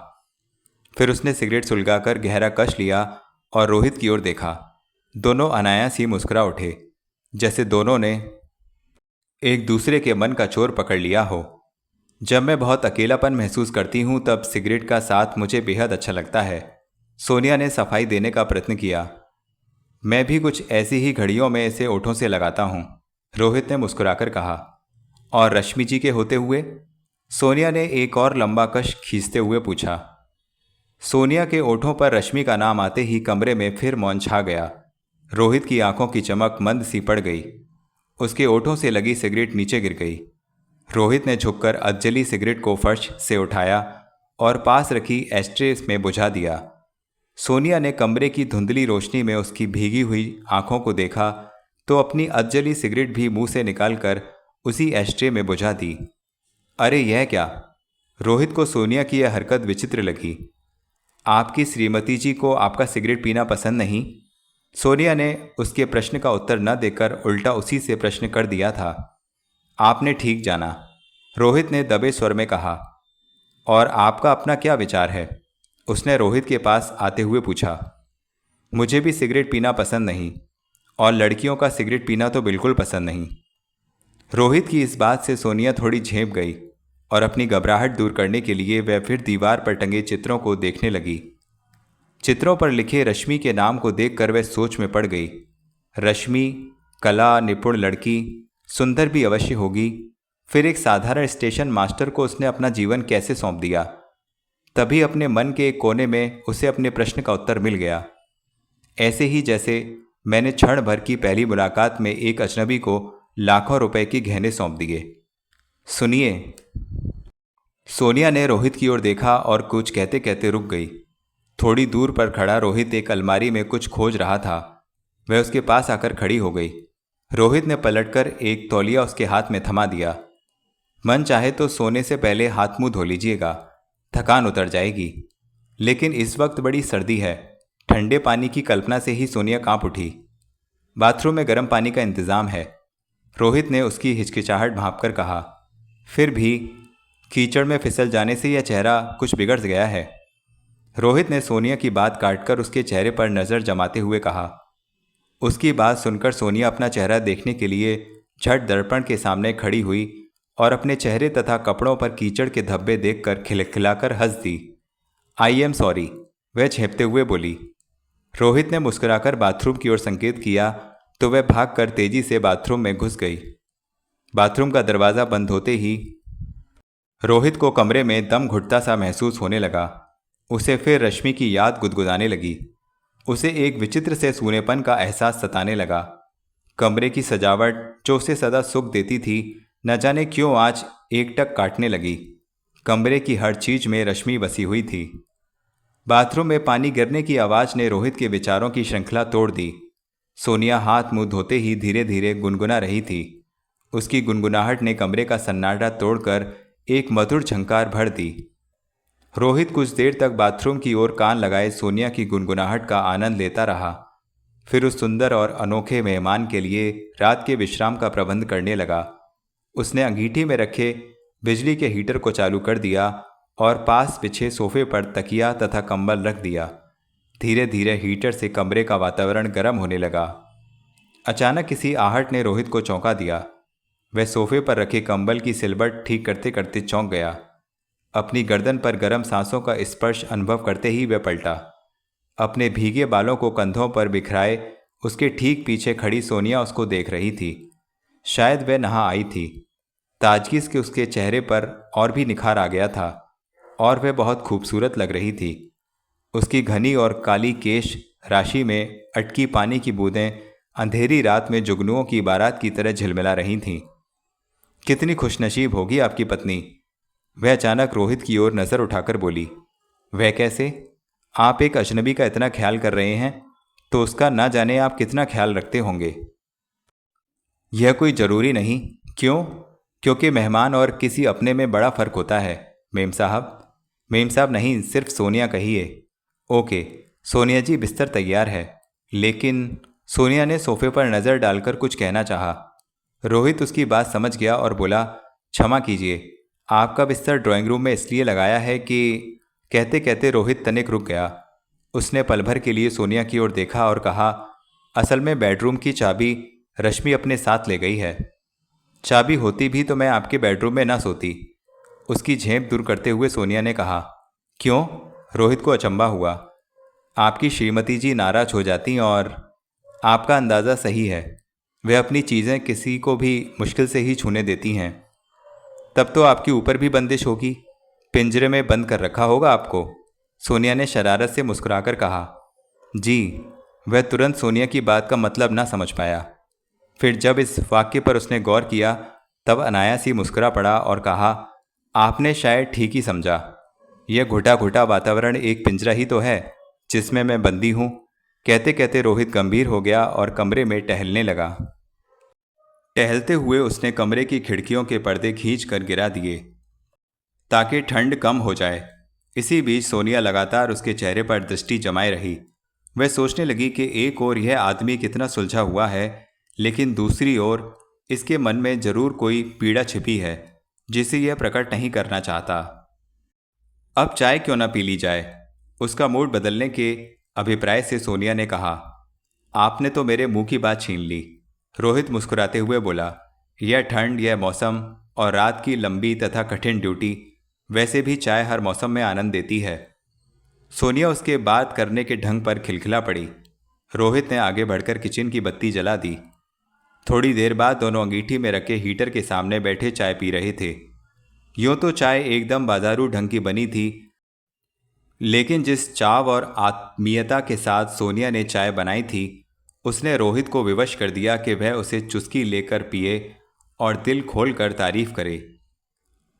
फिर उसने सिगरेट सुलगाकर गहरा कश लिया और रोहित की ओर देखा। दोनों अनायास ही मुस्कुरा उठे, जैसे दोनों ने एक दूसरे के मन का चोर पकड़ लिया हो। जब मैं बहुत अकेलापन महसूस करती हूँ तब सिगरेट का साथ मुझे बेहद अच्छा लगता है। सोनिया ने सफाई देने का प्रयत्न किया। मैं भी कुछ ऐसी ही घड़ियों में इसे ओठों से लगाता हूँ, रोहित ने मुस्कुराकर कहा। और रश्मि जी के होते हुए? सोनिया ने एक और लंबा कश खींचते हुए पूछा। सोनिया के ओठों पर रश्मि का नाम आते ही कमरे में फिर मौन छा गया। रोहित की आंखों की चमक मंद सी पड़ गई। उसके ओठों से लगी सिगरेट नीचे गिर गई। रोहित ने झुककर अधजली सिगरेट को फर्श से उठाया और पास रखी एस्ट्रे में बुझा दिया। सोनिया ने कमरे की धुंधली रोशनी में उसकी भीगी हुई आंखों को देखा तो अपनी अधजली सिगरेट भी मुंह से निकालकर उसी एस्ट्रे में बुझा दी। अरे यह क्या? रोहित को सोनिया की यह हरकत विचित्र लगी। आपकी श्रीमती जी को आपका सिगरेट पीना पसंद नहीं? सोनिया ने उसके प्रश्न का उत्तर न देकर उल्टा उसी से प्रश्न कर दिया था। आपने ठीक जाना, रोहित ने दबे स्वर में कहा। और आपका अपना क्या विचार है? उसने रोहित के पास आते हुए पूछा। मुझे भी सिगरेट पीना पसंद नहीं, और लड़कियों का सिगरेट पीना तो बिल्कुल पसंद नहीं। रोहित की इस बात से सोनिया थोड़ी झेप गई और अपनी घबराहट दूर करने के लिए वह फिर दीवार पर टंगे चित्रों को देखने लगी। चित्रों पर लिखे रश्मि के नाम को देखकर वह सोच में पड़ गई। रश्मि, कला निपुण लड़की, सुंदर भी अवश्य होगी। फिर एक साधारण स्टेशन मास्टर को उसने अपना जीवन कैसे सौंप दिया? तभी अपने मन के एक कोने में उसे अपने प्रश्न का उत्तर मिल गया। ऐसे ही जैसे मैंने क्षण भर की पहली मुलाकात में एक अजनबी को लाखों रुपए के गहने सौंप दिए। सुनिए। सोनिया ने रोहित की ओर देखा और कुछ कहते कहते रुक गई। थोड़ी दूर पर खड़ा रोहित एक अलमारी में कुछ खोज रहा था। वह उसके पास आकर खड़ी हो गई। रोहित ने पलटकर एक तौलिया उसके हाथ में थमा दिया। मन चाहे तो सोने से पहले हाथ मुंह धो लीजिएगा, थकान उतर जाएगी। लेकिन इस वक्त बड़ी सर्दी है। ठंडे पानी की कल्पना से ही सोनिया कांप उठी। बाथरूम में गर्म पानी का इंतजाम है, रोहित ने उसकी हिचकिचाहट भांपकर कहा। फिर भी कीचड़ में फिसल जाने से यह चेहरा कुछ बिगड़ गया है। रोहित ने सोनिया की बात काटकर उसके चेहरे पर नज़र जमाते हुए कहा। उसकी बात सुनकर सोनिया अपना चेहरा देखने के लिए झट दर्पण के सामने खड़ी हुई और अपने चेहरे तथा कपड़ों पर कीचड़ के धब्बे देखकर खिलखिलाकर हंस दी। आई एम सॉरी, वह झेपते हुए बोली। रोहित ने मुस्कुराकर बाथरूम की ओर संकेत किया तो वह भागकर तेजी से बाथरूम में घुस गई। बाथरूम का दरवाज़ा बंद होते ही रोहित को कमरे में दम घुटता सा महसूस होने लगा। उसे फिर रश्मि की याद गुदगुदाने लगी। उसे एक विचित्र से सूनेपन का एहसास सताने लगा। कमरे की सजावट जो उसे सदा सुख देती थी, न जाने क्यों आज एकटक काटने लगी। कमरे की हर चीज में रश्मि बसी हुई थी। बाथरूम में पानी गिरने की आवाज ने रोहित के विचारों की श्रृंखला तोड़ दी। सोनिया हाथ मुंह धोते ही धीरे धीरे गुनगुना रही थी। उसकी गुनगुनाहट ने कमरे का सन्नाटा तोड़कर एक मधुर झंकार भर दी। रोहित कुछ देर तक बाथरूम की ओर कान लगाए सोनिया की गुनगुनाहट का आनंद लेता रहा। फिर उस सुंदर और अनोखे मेहमान के लिए रात के विश्राम का प्रबंध करने लगा। उसने अंगीठी में रखे बिजली के हीटर को चालू कर दिया और पास बिछे सोफे पर तकिया तथा कंबल रख दिया। धीरे धीरे हीटर से कमरे का वातावरण गर्म होने लगा। अचानक किसी आहट ने रोहित को चौंका दिया। वह सोफे पर रखे कंबल की सिलबट ठीक करते करते चौंक गया। अपनी गर्दन पर गर्म सांसों का स्पर्श अनुभव करते ही वह पलटा। अपने भीगे बालों को कंधों पर बिखराए उसके ठीक पीछे खड़ी सोनिया उसको देख रही थी। शायद वह नहा आई थी। ताजगी से उसके चेहरे पर और भी निखार आ गया था और वह बहुत खूबसूरत लग रही थी। उसकी घनी और काली केश राशि में अटकी पानी की बूंदें अंधेरी रात में जुगनुओं की बारात की तरह झिलमिला रही थीं। कितनी खुशनसीब होगी आपकी पत्नी, वह अचानक रोहित की ओर नज़र उठाकर बोली। वह कैसे? आप एक अजनबी का इतना ख्याल कर रहे हैं तो उसका ना जाने आप कितना ख्याल रखते होंगे। यह कोई ज़रूरी नहीं। क्यों? क्योंकि मेहमान और किसी अपने में बड़ा फ़र्क होता है। मेम साहब। मेम साहब नहीं, सिर्फ सोनिया कहिए। ओके, सोनिया जी बिस्तर तैयार है। लेकिन सोनिया ने सोफे पर नज़र डालकर कुछ कहना चाहा। रोहित उसकी बात समझ गया और बोला, क्षमा कीजिए, आपका बिस्तर ड्राइंग रूम में इसलिए लगाया है कि... कहते कहते रोहित तनिक रुक गया। उसने पल भर के लिए सोनिया की ओर देखा और कहा, असल में बेडरूम की चाबी रश्मि अपने साथ ले गई है। चाबी होती भी तो मैं आपके बेडरूम में ना सोती। उसकी झेप दूर करते हुए सोनिया ने कहा। क्यों? रोहित को अचंभा हुआ। आपकी श्रीमती जी नाराज हो जाती और... आपका अंदाज़ा सही है, वे अपनी चीज़ें किसी को भी मुश्किल से ही छूने देती हैं। तब तो आपकी ऊपर भी बंदिश होगी, पिंजरे में बंद कर रखा होगा आपको। सोनिया ने शरारत से मुस्कुराकर कहा। जी। वह तुरंत सोनिया की बात का मतलब ना समझ पाया। फिर जब इस वाक्य पर उसने गौर किया तब अनायास ही मुस्कुरा पड़ा और कहा, आपने शायद ठीक ही समझा। यह घुटा घुटा वातावरण एक पिंजरा ही तो है। जिसमें मैं बंदी हूँ। कहते कहते रोहित गंभीर हो गया और कमरे में टहलने लगा। टहलते हुए उसने कमरे की खिड़कियों के पर्दे खींच कर गिरा दिए ताकि ठंड कम हो जाए। इसी बीच सोनिया लगातार उसके चेहरे पर दृष्टि जमाए रही। वह सोचने लगी कि एक ओर यह आदमी कितना सुलझा हुआ है, लेकिन दूसरी ओर इसके मन में जरूर कोई पीड़ा छिपी है जिसे यह प्रकट नहीं करना चाहता। अब चाय क्यों ना पी ली जाए? उसका मूड बदलने के अभिप्राय से सोनिया ने कहा। आपने तो मेरे मुंह की बात छीन ली। रोहित मुस्कुराते हुए बोला। यह ठंड, यह मौसम और रात की लंबी तथा कठिन ड्यूटी, वैसे भी चाय हर मौसम में आनंद देती है। सोनिया उसके बात करने के ढंग पर खिलखिला पड़ी। रोहित ने आगे बढ़कर किचन की बत्ती जला दी। थोड़ी देर बाद दोनों अंगीठी में रखे हीटर के सामने बैठे चाय पी रहे थे। यूं तो चाय एकदम बाजारू ढंग की बनी थी, लेकिन जिस चाव और आत्मीयता के साथ सोनिया ने चाय बनाई थी, उसने रोहित को विवश कर दिया कि वह उसे चुस्की लेकर पिए और दिल खोलकर तारीफ करे।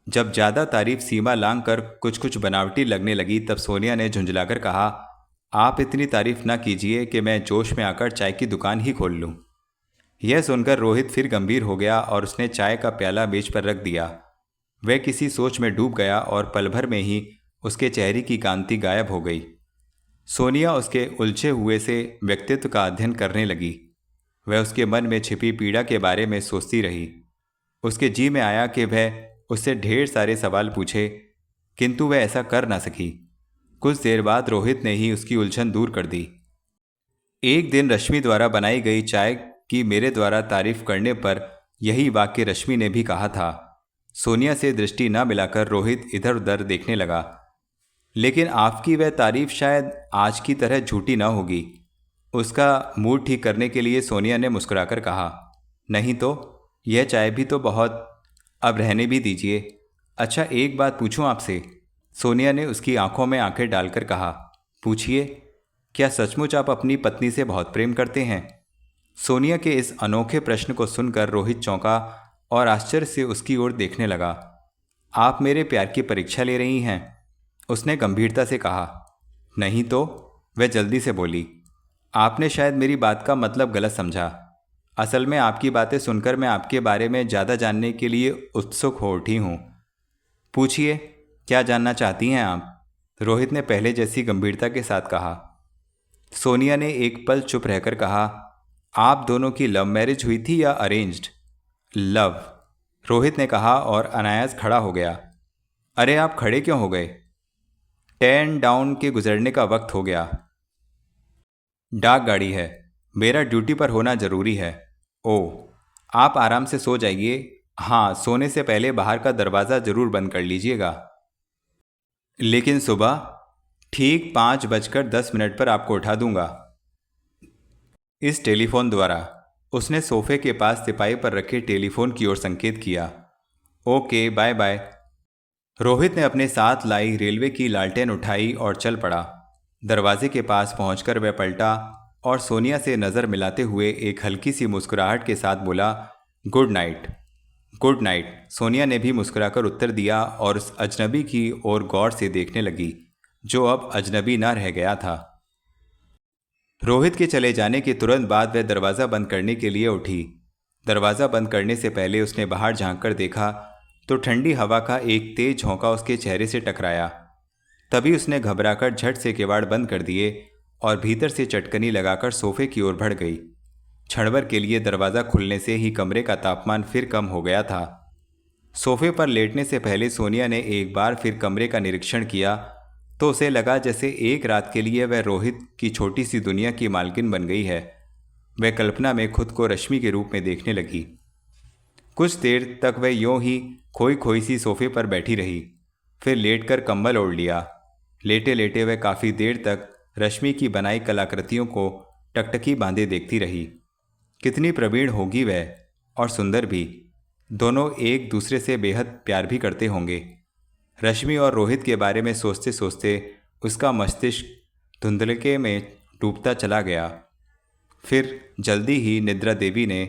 जब ज़्यादा तारीफ सीमा लांघ कर कुछ कुछ बनावटी लगने लगी, तब सोनिया ने झुंझलाकर कहा, आप इतनी तारीफ ना कीजिए कि मैं जोश में आकर चाय की दुकान ही खोल लूँ। यह सुनकर रोहित फिर गंभीर हो गया और उसने चाय का प्याला मेज पर रख दिया। वह किसी सोच में डूब गया और पल भर में ही उसके चेहरे की कांति गायब हो गई। सोनिया उसके उलझे हुए से व्यक्तित्व का अध्ययन करने लगी। वह उसके मन में छिपी पीड़ा के बारे में सोचती रही। उसके जी में आया कि वह उससे ढेर सारे सवाल पूछे, किंतु वह ऐसा कर ना सकी। कुछ देर बाद रोहित ने ही उसकी उलझन दूर कर दी। एक दिन रश्मि द्वारा बनाई गई चाय की मेरे द्वारा तारीफ करने पर यही वाक्य रश्मि ने भी कहा था। सोनिया से दृष्टि न मिलाकर रोहित इधर उधर देखने लगा। लेकिन आपकी वह तारीफ शायद आज की तरह झूठी न होगी। उसका मूड ठीक करने के लिए सोनिया ने मुस्कुराकर कहा। नहीं तो, यह चाय भी तो बहुत, अब रहने भी दीजिए। अच्छा, एक बात पूछूं आपसे? सोनिया ने उसकी आंखों में आंखें डालकर कहा। पूछिए। क्या सचमुच आप अपनी पत्नी से बहुत प्रेम करते हैं? सोनिया के इस अनोखे प्रश्न को सुनकर रोहित चौंका और आश्चर्य से उसकी ओर देखने लगा। आप मेरे प्यार की परीक्षा ले रही हैं? उसने गंभीरता से कहा। नहीं तो, वह जल्दी से बोली। आपने शायद मेरी बात का मतलब गलत समझा। असल में आपकी बातें सुनकर मैं आपके बारे में ज़्यादा जानने के लिए उत्सुक हो उठी हूँ। पूछिए, क्या जानना चाहती हैं आप? रोहित ने पहले जैसी गंभीरता के साथ कहा। सोनिया ने एक पल चुप रहकर कहा। आप दोनों की लव मैरिज हुई थी या अरेंज्ड? लव, रोहित ने कहा और अनायास खड़ा हो गया। अरे, आप खड़े क्यों हो गए? 10 डाउन के गुजरने का वक्त हो गया। डाक गाड़ी है, मेरा ड्यूटी पर होना जरूरी है। ओह, आप आराम से सो जाइए। हाँ, सोने से पहले बाहर का दरवाज़ा जरूर बंद कर लीजिएगा। लेकिन सुबह ठीक 5:10 पर आपको उठा दूंगा इस टेलीफोन द्वारा। उसने सोफे के पास तिपाई पर रखे टेलीफोन की ओर संकेत किया। Okay, bye bye. रोहित ने अपने साथ लाई रेलवे की लालटेन उठाई और चल पड़ा। दरवाजे के पास पहुंचकर वह पलटा और सोनिया से नज़र मिलाते हुए एक हल्की सी मुस्कुराहट के साथ बोला, good night. Good night, Sonia ने भी मुस्कुराकर उत्तर दिया और उस अजनबी की ओर गौर से देखने लगी जो अब अजनबी ना रह गया था। रोहित के चले जाने के तुरंत बाद वह दरवाज़ा बंद करने के लिए उठी। दरवाज़ा बंद करने से पहले उसने बाहर झांककर देखा तो ठंडी हवा का एक तेज झोंका उसके चेहरे से टकराया। तभी उसने घबराकर झट से किवाड़ बंद कर दिए और भीतर से चटकनी लगाकर सोफे की ओर बढ़ गई। क्षणभर के लिए दरवाज़ा खुलने से ही कमरे का तापमान फिर कम हो गया था। सोफे पर लेटने से पहले सोनिया ने एक बार फिर कमरे का निरीक्षण किया तो उसे लगा जैसे एक रात के लिए वह रोहित की छोटी सी दुनिया की मालकिन बन गई है। वह कल्पना में खुद को रश्मि के रूप में देखने लगी। कुछ देर तक वह यूं ही खोई खोई सी सोफे पर बैठी रही, फिर लेटकर कंबल ओढ़ लिया। लेटे लेटे वह काफ़ी देर तक रश्मि की बनाई कलाकृतियों को टकटकी बांधे देखती रही। कितनी प्रवीण होगी वह, और सुंदर भी। दोनों एक दूसरे से बेहद प्यार भी करते होंगे। रश्मि और रोहित के बारे में सोचते सोचते उसका मस्तिष्क धुंधलके में डूबता चला गया। फिर जल्दी ही निद्रा देवी ने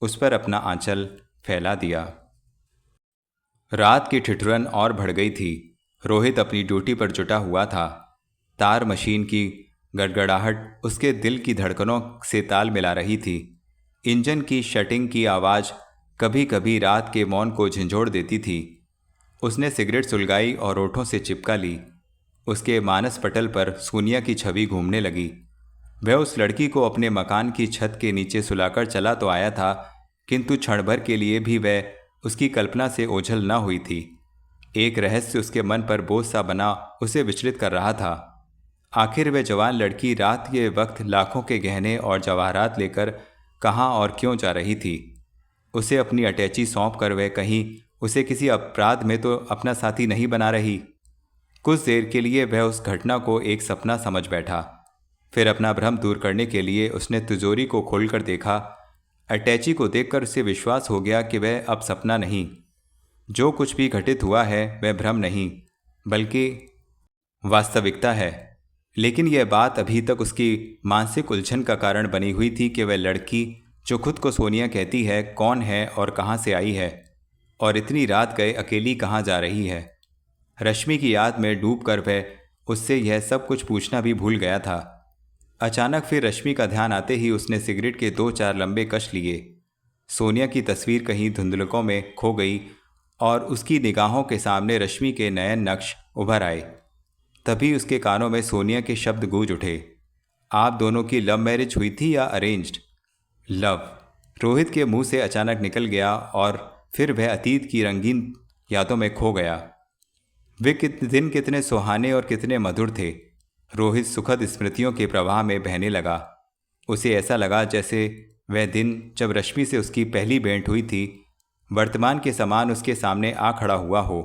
उस पर अपना आंचल फैला दिया। रात की ठिठुरन और बढ़ गई थी। रोहित अपनी ड्यूटी पर जुटा हुआ था। तार मशीन की गड़गड़ाहट उसके दिल की धड़कनों से ताल मिला रही थी। इंजन की शटिंग की आवाज़ कभी कभी रात के मौन को झंझोड़ देती थी। उसने सिगरेट सुलगाई और ओठों से चिपका ली। उसके मानस पटल पर सोनिया की छवि घूमने लगी। वह उस लड़की को अपने मकान की छत के नीचे सुलाकर चला तो आया था, किंतु क्षण भर के लिए भी वह उसकी कल्पना से ओझल न हुई थी। एक रहस्य उसके मन पर बोझ सा बना उसे विचलित कर रहा था। आखिर वह जवान लड़की रात के वक्त लाखों के गहने और जवाहरात लेकर कहाँ और क्यों जा रही थी? उसे अपनी अटैची सौंप कर वह कहीं उसे किसी अपराध में तो अपना साथी नहीं बना रही? कुछ देर के लिए वह उस घटना को एक सपना समझ बैठा। फिर अपना भ्रम दूर करने के लिए उसने तिजोरी को खोलकर देखा। अटैची को देखकर उसे विश्वास हो गया कि वह अब सपना नहीं, जो कुछ भी घटित हुआ है वह भ्रम नहीं बल्कि वास्तविकता है। लेकिन यह बात अभी तक उसकी मानसिक उलझन का कारण बनी हुई थी कि वह लड़की जो खुद को सोनिया कहती है कौन है और कहाँ से आई है, और इतनी रात गए अकेली कहाँ जा रही है। रश्मि की याद में डूबकर वह उससे यह सब कुछ पूछना भी भूल गया था। अचानक फिर रश्मि का ध्यान आते ही उसने सिगरेट के 2-4 लंबे कश लिए। सोनिया की तस्वीर कहीं धुंधलकों में खो गई और उसकी निगाहों के सामने रश्मि के नयन नक्श उभर आए। तभी उसके कानों में सोनिया के शब्द गूंज उठे। आप दोनों की लव मैरिज हुई थी या अरेंज्ड? लव, रोहित के मुंह से अचानक निकल गया और फिर वह अतीत की रंगीन यादों में खो गया। वे दिन कितने सुहाने और कितने मधुर थे। रोहित सुखद स्मृतियों के प्रवाह में बहने लगा। उसे ऐसा लगा जैसे वह दिन जब रश्मि से उसकी पहली भेंट हुई थी वर्तमान के समान उसके सामने आ खड़ा हुआ हो।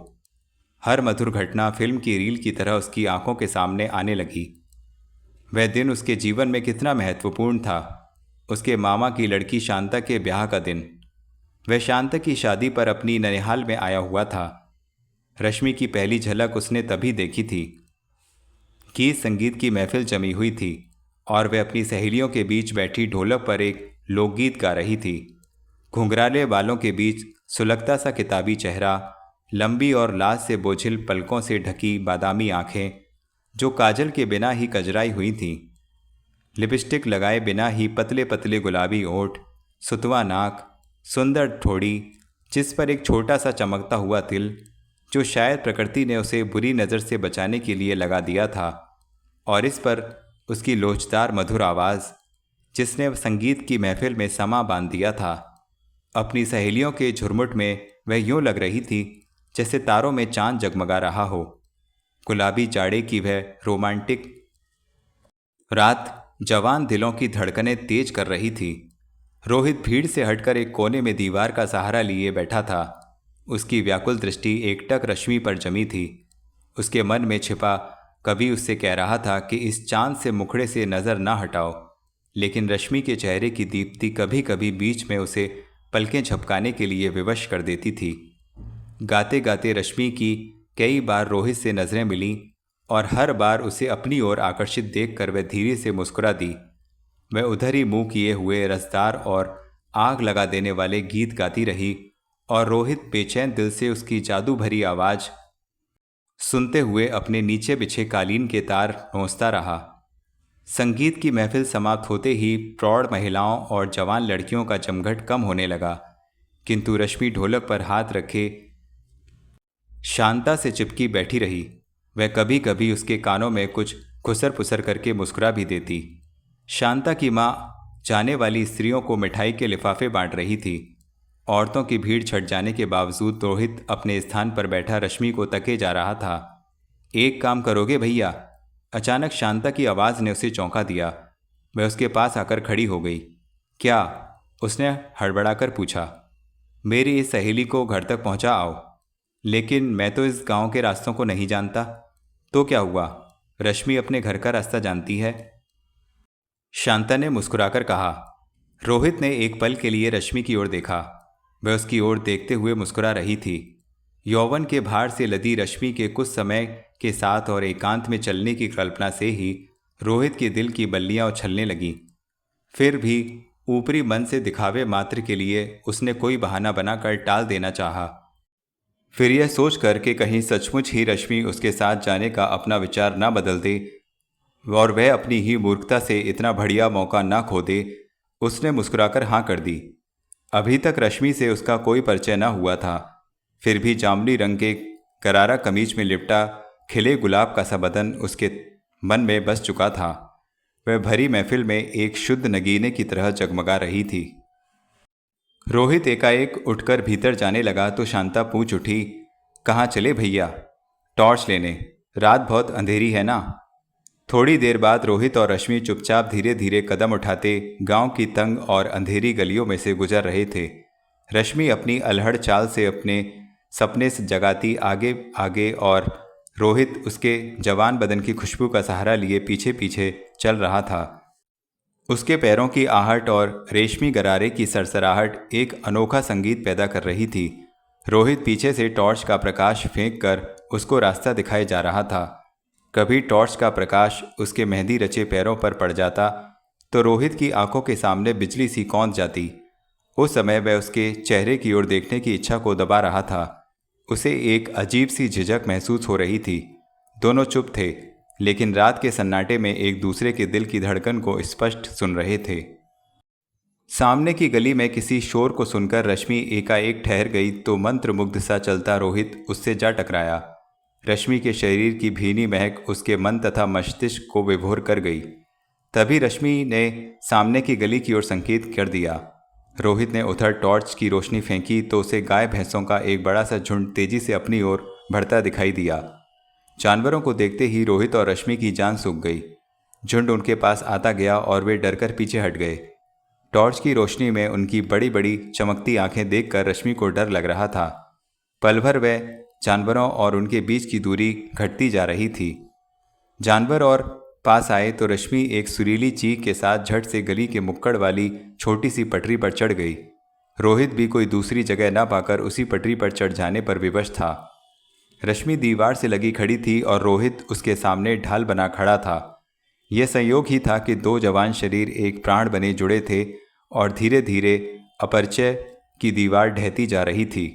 हर मधुर घटना फिल्म की रील की तरह उसकी आंखों के सामने आने लगी। वह दिन उसके जीवन में कितना महत्वपूर्ण था। उसके मामा की लड़की शांता के ब्याह का दिन। वह शांता की शादी पर अपनी ननिहाल में आया हुआ था। रश्मि की पहली झलक उसने तभी देखी थी। गीत संगीत की महफिल जमी हुई थी और वह अपनी सहेलियों के बीच बैठी ढोलक पर एक लोकगीत गा रही थी। घुंघराले बालों के बीच सुलगता सा किताबी चेहरा, लंबी और लाज से बोझिल पलकों से ढकी बादामी आंखें जो काजल के बिना ही कजराई हुई थीं, लिपस्टिक लगाए बिना ही पतले पतले गुलाबी ओठ, सुतवा नाक, सुंदर ठोड़ी जिस पर एक छोटा सा चमकता हुआ तिल जो शायद प्रकृति ने उसे बुरी नज़र से बचाने के लिए लगा दिया था, और इस पर उसकी लोचदार मधुर आवाज़ जिसने संगीत की महफिल में समा बांध दिया था। अपनी सहेलियों के झुरमुट में वह यूं लग रही थी जैसे तारों में चांद जगमगा रहा हो। गुलाबी जाड़े की वह रोमांटिक रात जवान दिलों की धड़कनें तेज कर रही थी। रोहित भीड़ से हटकर एक कोने में दीवार का सहारा लिए बैठा था। उसकी व्याकुल दृष्टि एकटक रश्मि पर जमी थी। उसके मन में छिपा कभी उससे कह रहा था कि इस चांद से मुखड़े से नज़र ना हटाओ, लेकिन रश्मि के चेहरे की दीप्ति कभी कभी बीच में उसे पलकें झपकाने के लिए विवश कर देती थी। गाते गाते रश्मि की कई बार रोहित से नज़रें मिलीं और हर बार उसे अपनी ओर आकर्षित देखकर वह धीरे से मुस्कुरा दी। वह उधर ही मुंह किए हुए रसदार और आग लगा देने वाले गीत गाती रही और रोहित बेचैन दिल से उसकी जादू भरी आवाज़ सुनते हुए अपने नीचे बिछे कालीन के तार नोचता रहा। संगीत की महफिल समाप्त होते ही प्रौढ़ महिलाओं और जवान लड़कियों का जमघट कम होने लगा, किंतु रश्मि ढोलक पर हाथ रखे शांता से चिपकी बैठी रही। वह कभी कभी उसके कानों में कुछ खुसर पुसर करके मुस्कुरा भी देती। शांता की माँ जाने वाली स्त्रियों को मिठाई के लिफाफे बांट रही थी। औरतों की भीड़ छट जाने के बावजूद रोहित अपने स्थान पर बैठा रश्मि को तके जा रहा था। एक काम करोगे भैया? अचानक शांता की आवाज़ ने उसे चौंका दिया। वह उसके पास आकर खड़ी हो गई। क्या? उसने हड़बड़ाकर पूछा। मेरी इस सहेली को घर तक पहुंचा आओ। लेकिन मैं तो इस गांव के रास्तों को नहीं जानता। तो क्या हुआ? रश्मि अपने घर का रास्ता जानती है, शांता ने मुस्कुराकर कहा। रोहित ने एक पल के लिए रश्मि की ओर देखा। वह उसकी ओर देखते हुए मुस्कुरा रही थी। यौवन के भार से लदी रश्मि के कुछ समय के साथ और एकांत में चलने की कल्पना से ही रोहित के दिल की बल्लियां उछलने लगीं। फिर भी ऊपरी मन से दिखावे मात्र के लिए उसने कोई बहाना बनाकर टाल देना चाहा। फिर यह सोच कर कि कहीं सचमुच ही रश्मि उसके साथ जाने का अपना विचार न बदल दे, और वह अपनी ही मूर्खता से इतना बढ़िया मौका ना खो दे। उसने मुस्कुराकर हाँ कर दी। अभी तक रश्मि से उसका कोई परिचय न हुआ था, फिर भी जामुनी रंग के करारा कमीज में लिपटा खिले गुलाब का सा बदन उसके मन में बस चुका था। वह भरी महफिल में एक शुद्ध नगीने की तरह जगमगा रही थी। रोहित एकाएक उठकर भीतर जाने लगा तो शांता पूछ उठी, कहाँ चले भैया? टॉर्च लेने, रात बहुत अंधेरी है ना। थोड़ी देर बाद रोहित और रश्मि चुपचाप धीरे धीरे कदम उठाते गांव की तंग और अंधेरी गलियों में से गुजर रहे थे। रश्मि अपनी अल्हड़ चाल से अपने सपने से जगाती आगे आगे और रोहित उसके जवान बदन की खुशबू का सहारा लिए पीछे पीछे चल रहा था। उसके पैरों की आहट और रेशमी गरारे की सरसराहट एक अनोखा संगीत पैदा कर रही थी। रोहित पीछे से टॉर्च का प्रकाश फेंक कर उसको रास्ता दिखाए जा रहा था। कभी टॉर्च का प्रकाश उसके मेहंदी रचे पैरों पर पड़ जाता तो रोहित की आंखों के सामने बिजली सी कौंध जाती। उस समय वह उसके चेहरे की ओर देखने की इच्छा को दबा रहा था। उसे एक अजीब सी झिझक महसूस हो रही थी। दोनों चुप थे, लेकिन रात के सन्नाटे में एक दूसरे के दिल की धड़कन को स्पष्ट सुन रहे थे। सामने की गली में किसी शोर को सुनकर रश्मि एकाएक ठहर गई तो मंत्रमुग्ध सा चलता रोहित उससे जा टकराया। रश्मि के शरीर की भीनी महक उसके मन तथा मस्तिष्क को विभोर कर गई। तभी रश्मि ने सामने की गली की ओर संकेत कर दिया। रोहित ने उधर टॉर्च की रोशनी फेंकी तो उसे गाय भैंसों का एक बड़ा सा झुंड तेजी से अपनी ओर बढ़ता दिखाई दिया। जानवरों को देखते ही रोहित और रश्मि की जान सूख गई। झुंड उनके पास आता गया और वे डरकर पीछे हट गए। टॉर्च की रोशनी में उनकी बड़ी बड़ी चमकती आंखें देखकर रश्मि को डर लग रहा था। पल भर वह जानवरों और उनके बीच की दूरी घटती जा रही थी। जानवर और पास आए तो रश्मि एक सुरीली चीख के साथ झट से गली के मुक्कड़ वाली छोटी सी पटरी पर चढ़ गई। रोहित भी कोई दूसरी जगह न पाकर उसी पटरी पर चढ़ जाने पर विवश था। रश्मि दीवार से लगी खड़ी थी और रोहित उसके सामने ढाल बना खड़ा था। यह संयोग ही था कि दो जवान शरीर एक प्राण बने जुड़े थे और धीरे धीरे अपरिचय की दीवार ढहती जा रही थी।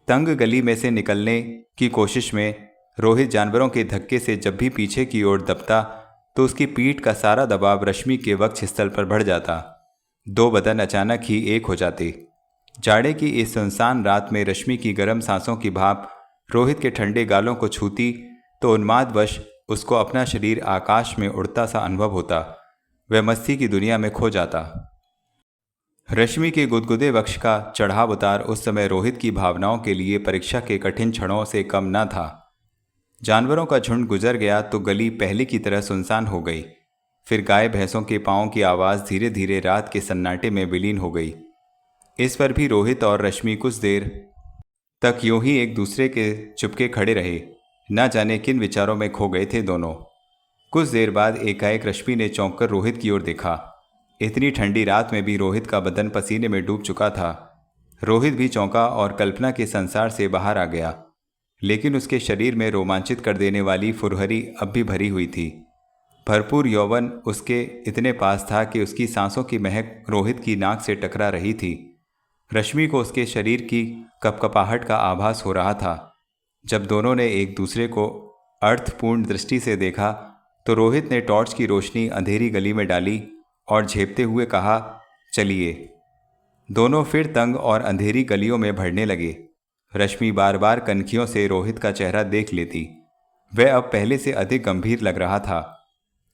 तंग गली में से निकलने की कोशिश में रोहित जानवरों के धक्के से जब भी पीछे की ओर दबता तो उसकी पीठ का सारा दबाव रश्मि के वक्षस्थल पर बढ़ जाता। दो बदन अचानक ही एक हो जाते। जाड़े की इस सुनसान रात में रश्मि की गर्म सांसों की भाप रोहित के ठंडे गालों को छूती तो उन्मादवश उसको अपना शरीर आकाश में उड़ता सा अनुभव होता। वह मस्ती की दुनिया में खो जाता। रश्मि के गुदगुदे वक्ष का चढ़ाव उतार उस समय रोहित की भावनाओं के लिए परीक्षा के कठिन क्षणों से कम न था। जानवरों का झुंड गुजर गया तो गली पहले की तरह सुनसान हो गई। फिर गाय भैंसों के पाँव की आवाज़ धीरे धीरे रात के सन्नाटे में विलीन हो गई। इस पर भी रोहित और रश्मि कुछ देर तक यूं ही एक दूसरे के चुपके खड़े रहे। न जाने किन विचारों में खो गए थे दोनों। कुछ देर बाद एकाएक रश्मि ने चौंक कर रोहित की ओर देखा। इतनी ठंडी रात में भी रोहित का बदन पसीने में डूब चुका था। रोहित भी चौंका और कल्पना के संसार से बाहर आ गया, लेकिन उसके शरीर में रोमांचित कर देने वाली फुरहरी अब भी भरी हुई थी। भरपूर यौवन उसके इतने पास था कि उसकी सांसों की महक रोहित की नाक से टकरा रही थी। रश्मि को उसके शरीर की कपकपाहट का आभास हो रहा था। जब दोनों ने एक दूसरे को अर्थपूर्ण दृष्टि से देखा तो रोहित ने टॉर्च की रोशनी अंधेरी गली में डाली और झेपते हुए कहा, चलिए। दोनों फिर तंग और अंधेरी गलियों में बढ़ने लगे। रश्मि बार बार कनखियों से रोहित का चेहरा देख लेती। वह अब पहले से अधिक गंभीर लग रहा था।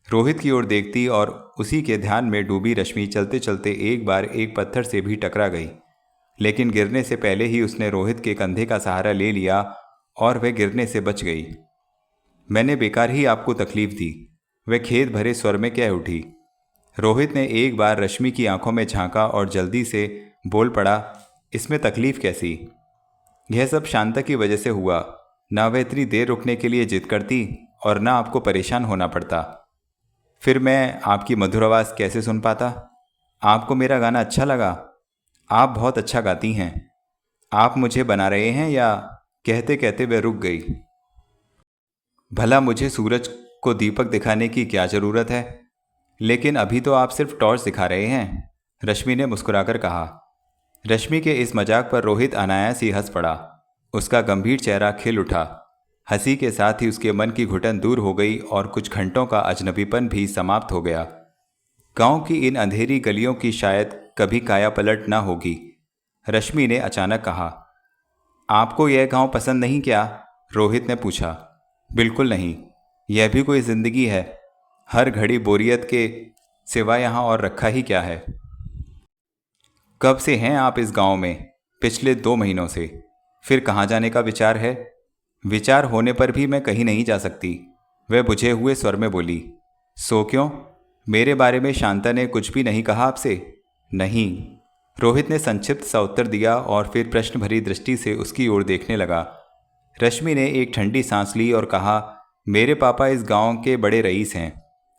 रोहित की ओर देखती और उसी के ध्यान में डूबी रश्मि चलते चलते एक बार एक पत्थर से भी टकरा गई, लेकिन गिरने से पहले ही उसने रोहित के कंधे का सहारा ले लिया और वह गिरने से बच गई। मैंने बेकार ही आपको तकलीफ दी, वह खेद भरे स्वर में कह उठी। रोहित ने एक बार रश्मि की आंखों में झांका और जल्दी से बोल पड़ा, इसमें तकलीफ कैसी? यह सब शांता की वजह से हुआ। ना वह इतनी देर रुकने के लिए जिद करती और ना आपको परेशान होना पड़ता। फिर मैं आपकी मधुर आवाज़ कैसे सुन पाता? आपको मेरा गाना अच्छा लगा? आप बहुत अच्छा गाती हैं। आप मुझे बना रहे हैं? या कहते कहते वह रुक गई। भला मुझे सूरज को दीपक दिखाने की क्या ज़रूरत है? लेकिन अभी तो आप सिर्फ टॉर्च दिखा रहे हैं, रश्मि ने मुस्कुराकर कहा। रश्मि के इस मजाक पर रोहित अनायास ही हंस पड़ा। उसका गंभीर चेहरा खिल उठा। हंसी के साथ ही उसके मन की घुटन दूर हो गई और कुछ घंटों का अजनबीपन भी समाप्त हो गया। गांव की इन अंधेरी गलियों की शायद कभी काया पलट न होगी। रश्मि ने अचानक कहा, आपको यह गांव पसंद नहीं क्या? रोहित ने पूछा। बिल्कुल नहीं, यह भी कोई जिंदगी है? हर घड़ी बोरियत के सिवा यहाँ और रखा ही क्या है? कब से हैं आप इस गांव में? पिछले 2 महीनों से। फिर कहाँ जाने का विचार है? विचार होने पर भी मैं कहीं नहीं जा सकती, वह बुझे हुए स्वर में बोली। सो क्यों? मेरे बारे में शांता ने कुछ भी नहीं कहा आपसे? नहीं, रोहित ने संक्षिप्त सा उत्तर दिया और फिर प्रश्न भरी दृष्टि से उसकी ओर देखने लगा। रश्मि ने एक ठंडी सांस ली और कहा, मेरे पापा इस गांव के बड़े रईस हैं।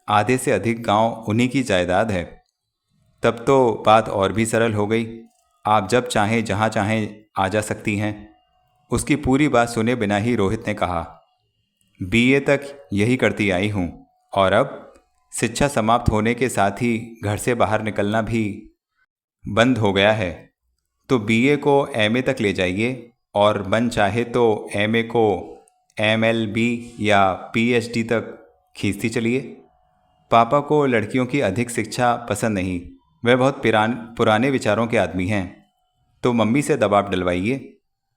आधे से अधिक गांव उन्हीं की जायदाद है। तब तो बात और भी सरल हो गई। आप जब चाहें जहां चाहें आ जा सकती हैं। उसकी पूरी बात सुने बिना ही रोहित ने कहा, बीए तक यही करती आई हूं और अब शिक्षा समाप्त होने के साथ ही घर से बाहर निकलना भी बंद हो गया है। तो बीए को एमए तक ले जाइए और मन चाहे तो एमए को एमएलबी या पीएचडी तक खींचती चलिए। पापा को लड़कियों की अधिक शिक्षा पसंद नहीं, वह बहुत पुराने विचारों के आदमी हैं। तो मम्मी से दबाव डलवाइए,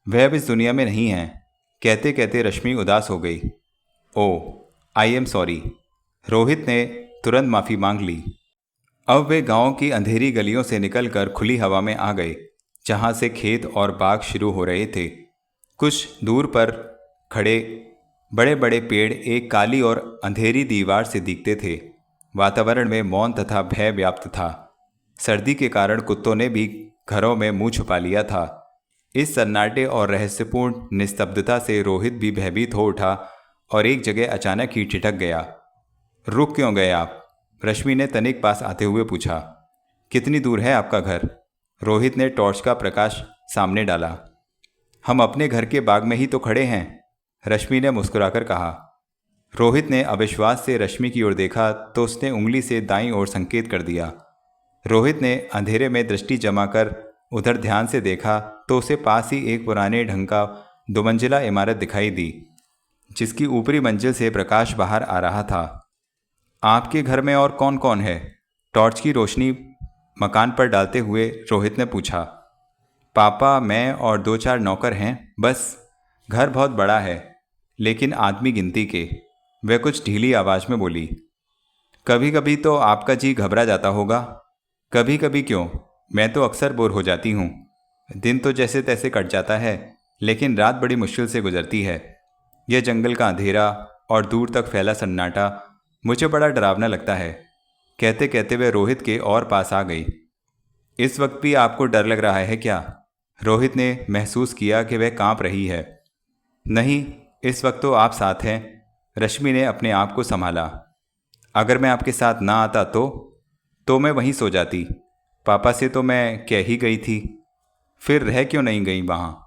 वह अब इस दुनिया में नहीं हैं। कहते कहते रश्मि उदास हो गई। ओह, आई एम सॉरी। रोहित ने तुरंत माफ़ी मांग ली। अब वे गांव की अंधेरी गलियों से निकलकर खुली हवा में आ गए, जहां से खेत और बाग शुरू हो रहे थे। कुछ दूर पर खड़े बड़े बड़े पेड़ एक काली और अंधेरी दीवार से दिखते थे। वातावरण में मौन तथा भय व्याप्त था। सर्दी के कारण कुत्तों ने भी घरों में मुंह छुपा लिया था। इस सन्नाटे और रहस्यपूर्ण निस्तब्धता से रोहित भी भयभीत हो उठा और एक जगह अचानक ही ठिठक गया। रुक क्यों गए आप? रश्मि ने तनिक पास आते हुए पूछा। कितनी दूर है आपका घर? रोहित ने टॉर्च का प्रकाश सामने डाला। हम अपने घर के बाग में ही तो खड़े हैं, रश्मि ने मुस्कुराकर कहा। रोहित ने अविश्वास से रश्मि की ओर देखा तो उसने उंगली से दाईं ओर संकेत कर दिया। रोहित ने अंधेरे में दृष्टि जमाकर उधर ध्यान से देखा तो उसे पास ही एक पुराने ढंग का 2 मंजिला इमारत दिखाई दी, जिसकी ऊपरी मंजिल से प्रकाश बाहर आ रहा था। आपके घर में और कौन कौन है? टॉर्च की रोशनी मकान पर डालते हुए रोहित ने पूछा। पापा, मैं और 2-4 नौकर हैं, बस। घर बहुत बड़ा है, लेकिन आदमी गिनती के, वह कुछ ढीली आवाज़ में बोली। कभी कभी तो आपका जी घबरा जाता होगा। कभी कभी क्यों, मैं तो अक्सर बोर हो जाती हूँ। दिन तो जैसे तैसे कट जाता है, लेकिन रात बड़ी मुश्किल से गुजरती है। यह जंगल का अंधेरा और दूर तक फैला सन्नाटा मुझे बड़ा डरावना लगता है। कहते कहते वह रोहित के और पास आ गई। इस वक्त भी आपको डर लग रहा है क्या? रोहित ने महसूस किया कि वह कांप रही है। नहीं, इस वक्त तो आप साथ हैं, रश्मि ने अपने आप को संभाला। अगर मैं आपके साथ ना आता तो मैं वहीं सो जाती। पापा से तो मैं कह ही गई थी, फिर रह क्यों नहीं गई वहाँ?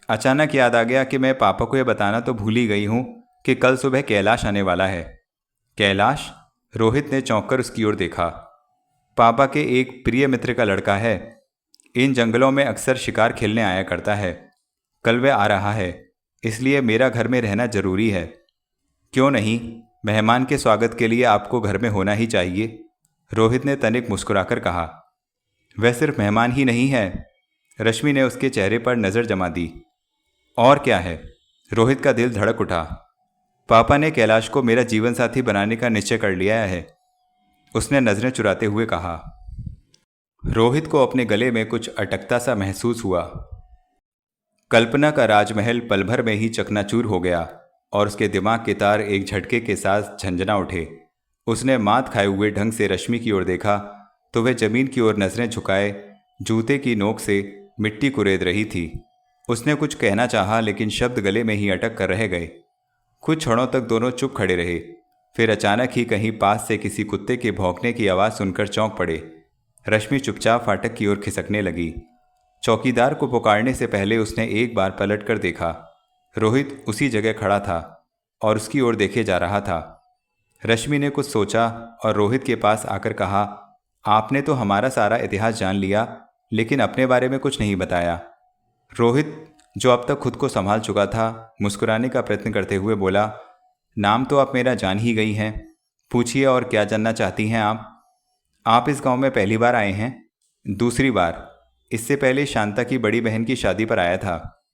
अचानक याद आ गया कि मैं पापा को यह बताना तो भूल ही गई हूँ कि कल सुबह कैलाश आने वाला है। कैलाश? रोहित ने चौंक कर उसकी ओर देखा। पापा के एक प्रिय मित्र का लड़का है। इन जंगलों में अक्सर शिकार खेलने आया करता है। कल वह आ रहा है, इसलिए मेरा घर में रहना जरूरी है। क्यों नहीं, मेहमान के स्वागत के लिए आपको घर में होना ही चाहिए, रोहित ने तनिक मुस्कुराकर कहा। वह सिर्फ मेहमान ही नहीं है, रश्मि ने उसके चेहरे पर नज़र जमा दी। और क्या है? रोहित का दिल धड़क उठा। पापा ने कैलाश को मेरा जीवन साथी बनाने का निश्चय कर लिया है, उसने नजरें चुराते हुए कहा। रोहित को अपने गले में कुछ अटकता सा महसूस हुआ। कल्पना का राजमहल पल भर में ही चकनाचूर हो गया और उसके दिमाग के तार एक झटके के साथ झंझना उठे। उसने मात खाए हुए ढंग से रश्मि की ओर देखा तो वह जमीन की ओर नजरें झुकाए जूते की नोक से मिट्टी कुरेद रही थी। उसने कुछ कहना चाहा, लेकिन शब्द गले में ही अटक कर रह गए। कुछ क्षणों तक दोनों चुप खड़े रहे। फिर अचानक ही कहीं पास से किसी कुत्ते के भौंकने की आवाज़ सुनकर चौंक पड़े। रश्मि चुपचाप फाटक की ओर खिसकने लगी। चौकीदार को पुकारने से पहले उसने एक बार पलट कर देखा। रोहित उसी जगह खड़ा था और उसकी ओर देखे जा रहा था। रश्मि ने कुछ सोचा और रोहित के पास आकर कहा, आपने तो हमारा सारा इतिहास जान लिया, लेकिन अपने बारे में कुछ नहीं बताया। रोहित जो अब तक खुद को संभाल चुका था, मुस्कुराने का प्रयत्न करते हुए बोला, नाम तो आप मेरा जान ही गई हैं। पूछिए और क्या जानना चाहती हैं आप? आप इस गांव में पहली बार आए हैं? दूसरी बार। इससे पहले शांता की बड़ी बहन की शादी पर आया था।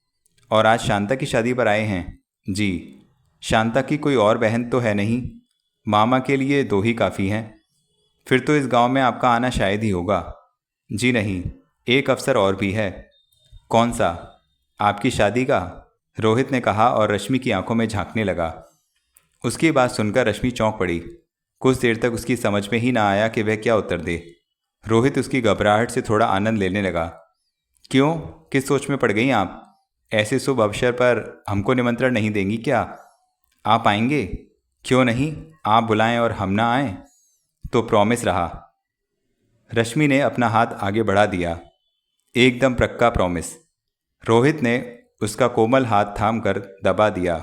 और आज शांता की शादी पर आए हैं? जी। शांता की कोई और बहन तो है नहीं? मामा के लिए 2 ही काफ़ी हैं। फिर तो इस गांव में आपका आना शायद ही होगा। जी नहीं, एक अवसर और भी है। कौन सा? आपकी शादी का, रोहित ने कहा और रश्मि की आंखों में झांकने लगा। उसकी बात सुनकर रश्मि चौंक पड़ी। कुछ देर तक उसकी समझ में ही ना आया कि वह क्या उत्तर दे। रोहित उसकी घबराहट से थोड़ा आनंद लेने लगा। क्यों, किस सोच में पड़ गई आप? ऐसे शुभ अवसर पर हमको निमंत्रण नहीं देंगी क्या? आप आएंगे? क्यों नहीं, आप बुलाएं और हम ना आएं? तो प्रॉमिस रहा। रश्मि ने अपना हाथ आगे बढ़ा दिया। एकदम पक्का प्रॉमिस। रोहित ने उसका कोमल हाथ थाम कर दबा दिया।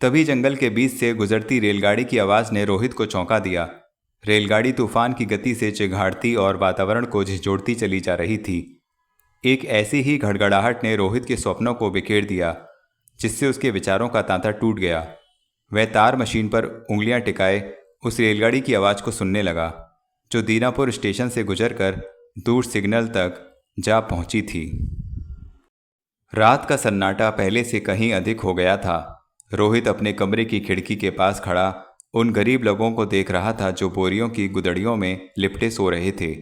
तभी जंगल के बीच से गुजरती रेलगाड़ी की आवाज़ ने रोहित को चौंका दिया। रेलगाड़ी तूफान की गति से चिघाड़ती और वातावरण को झिझोड़ती चली जा रही थी। एक ऐसी ही घड़घड़ाहट ने रोहित के स्वप्नों को बिखेर दिया, जिससे उसके विचारों का तांता टूट गया। वह तार मशीन पर उंगलियां टिकाए उस रेलगाड़ी की आवाज़ को सुनने लगा, जो दीनापुर स्टेशन से गुजरकर दूर सिग्नल तक जा पहुंची थी। रात का सन्नाटा पहले से कहीं अधिक हो गया था। रोहित अपने कमरे की खिड़की के पास खड़ा उन गरीब लोगों को देख रहा था जो बोरियों की गुदड़ियों में लिपटे सो रहे थे।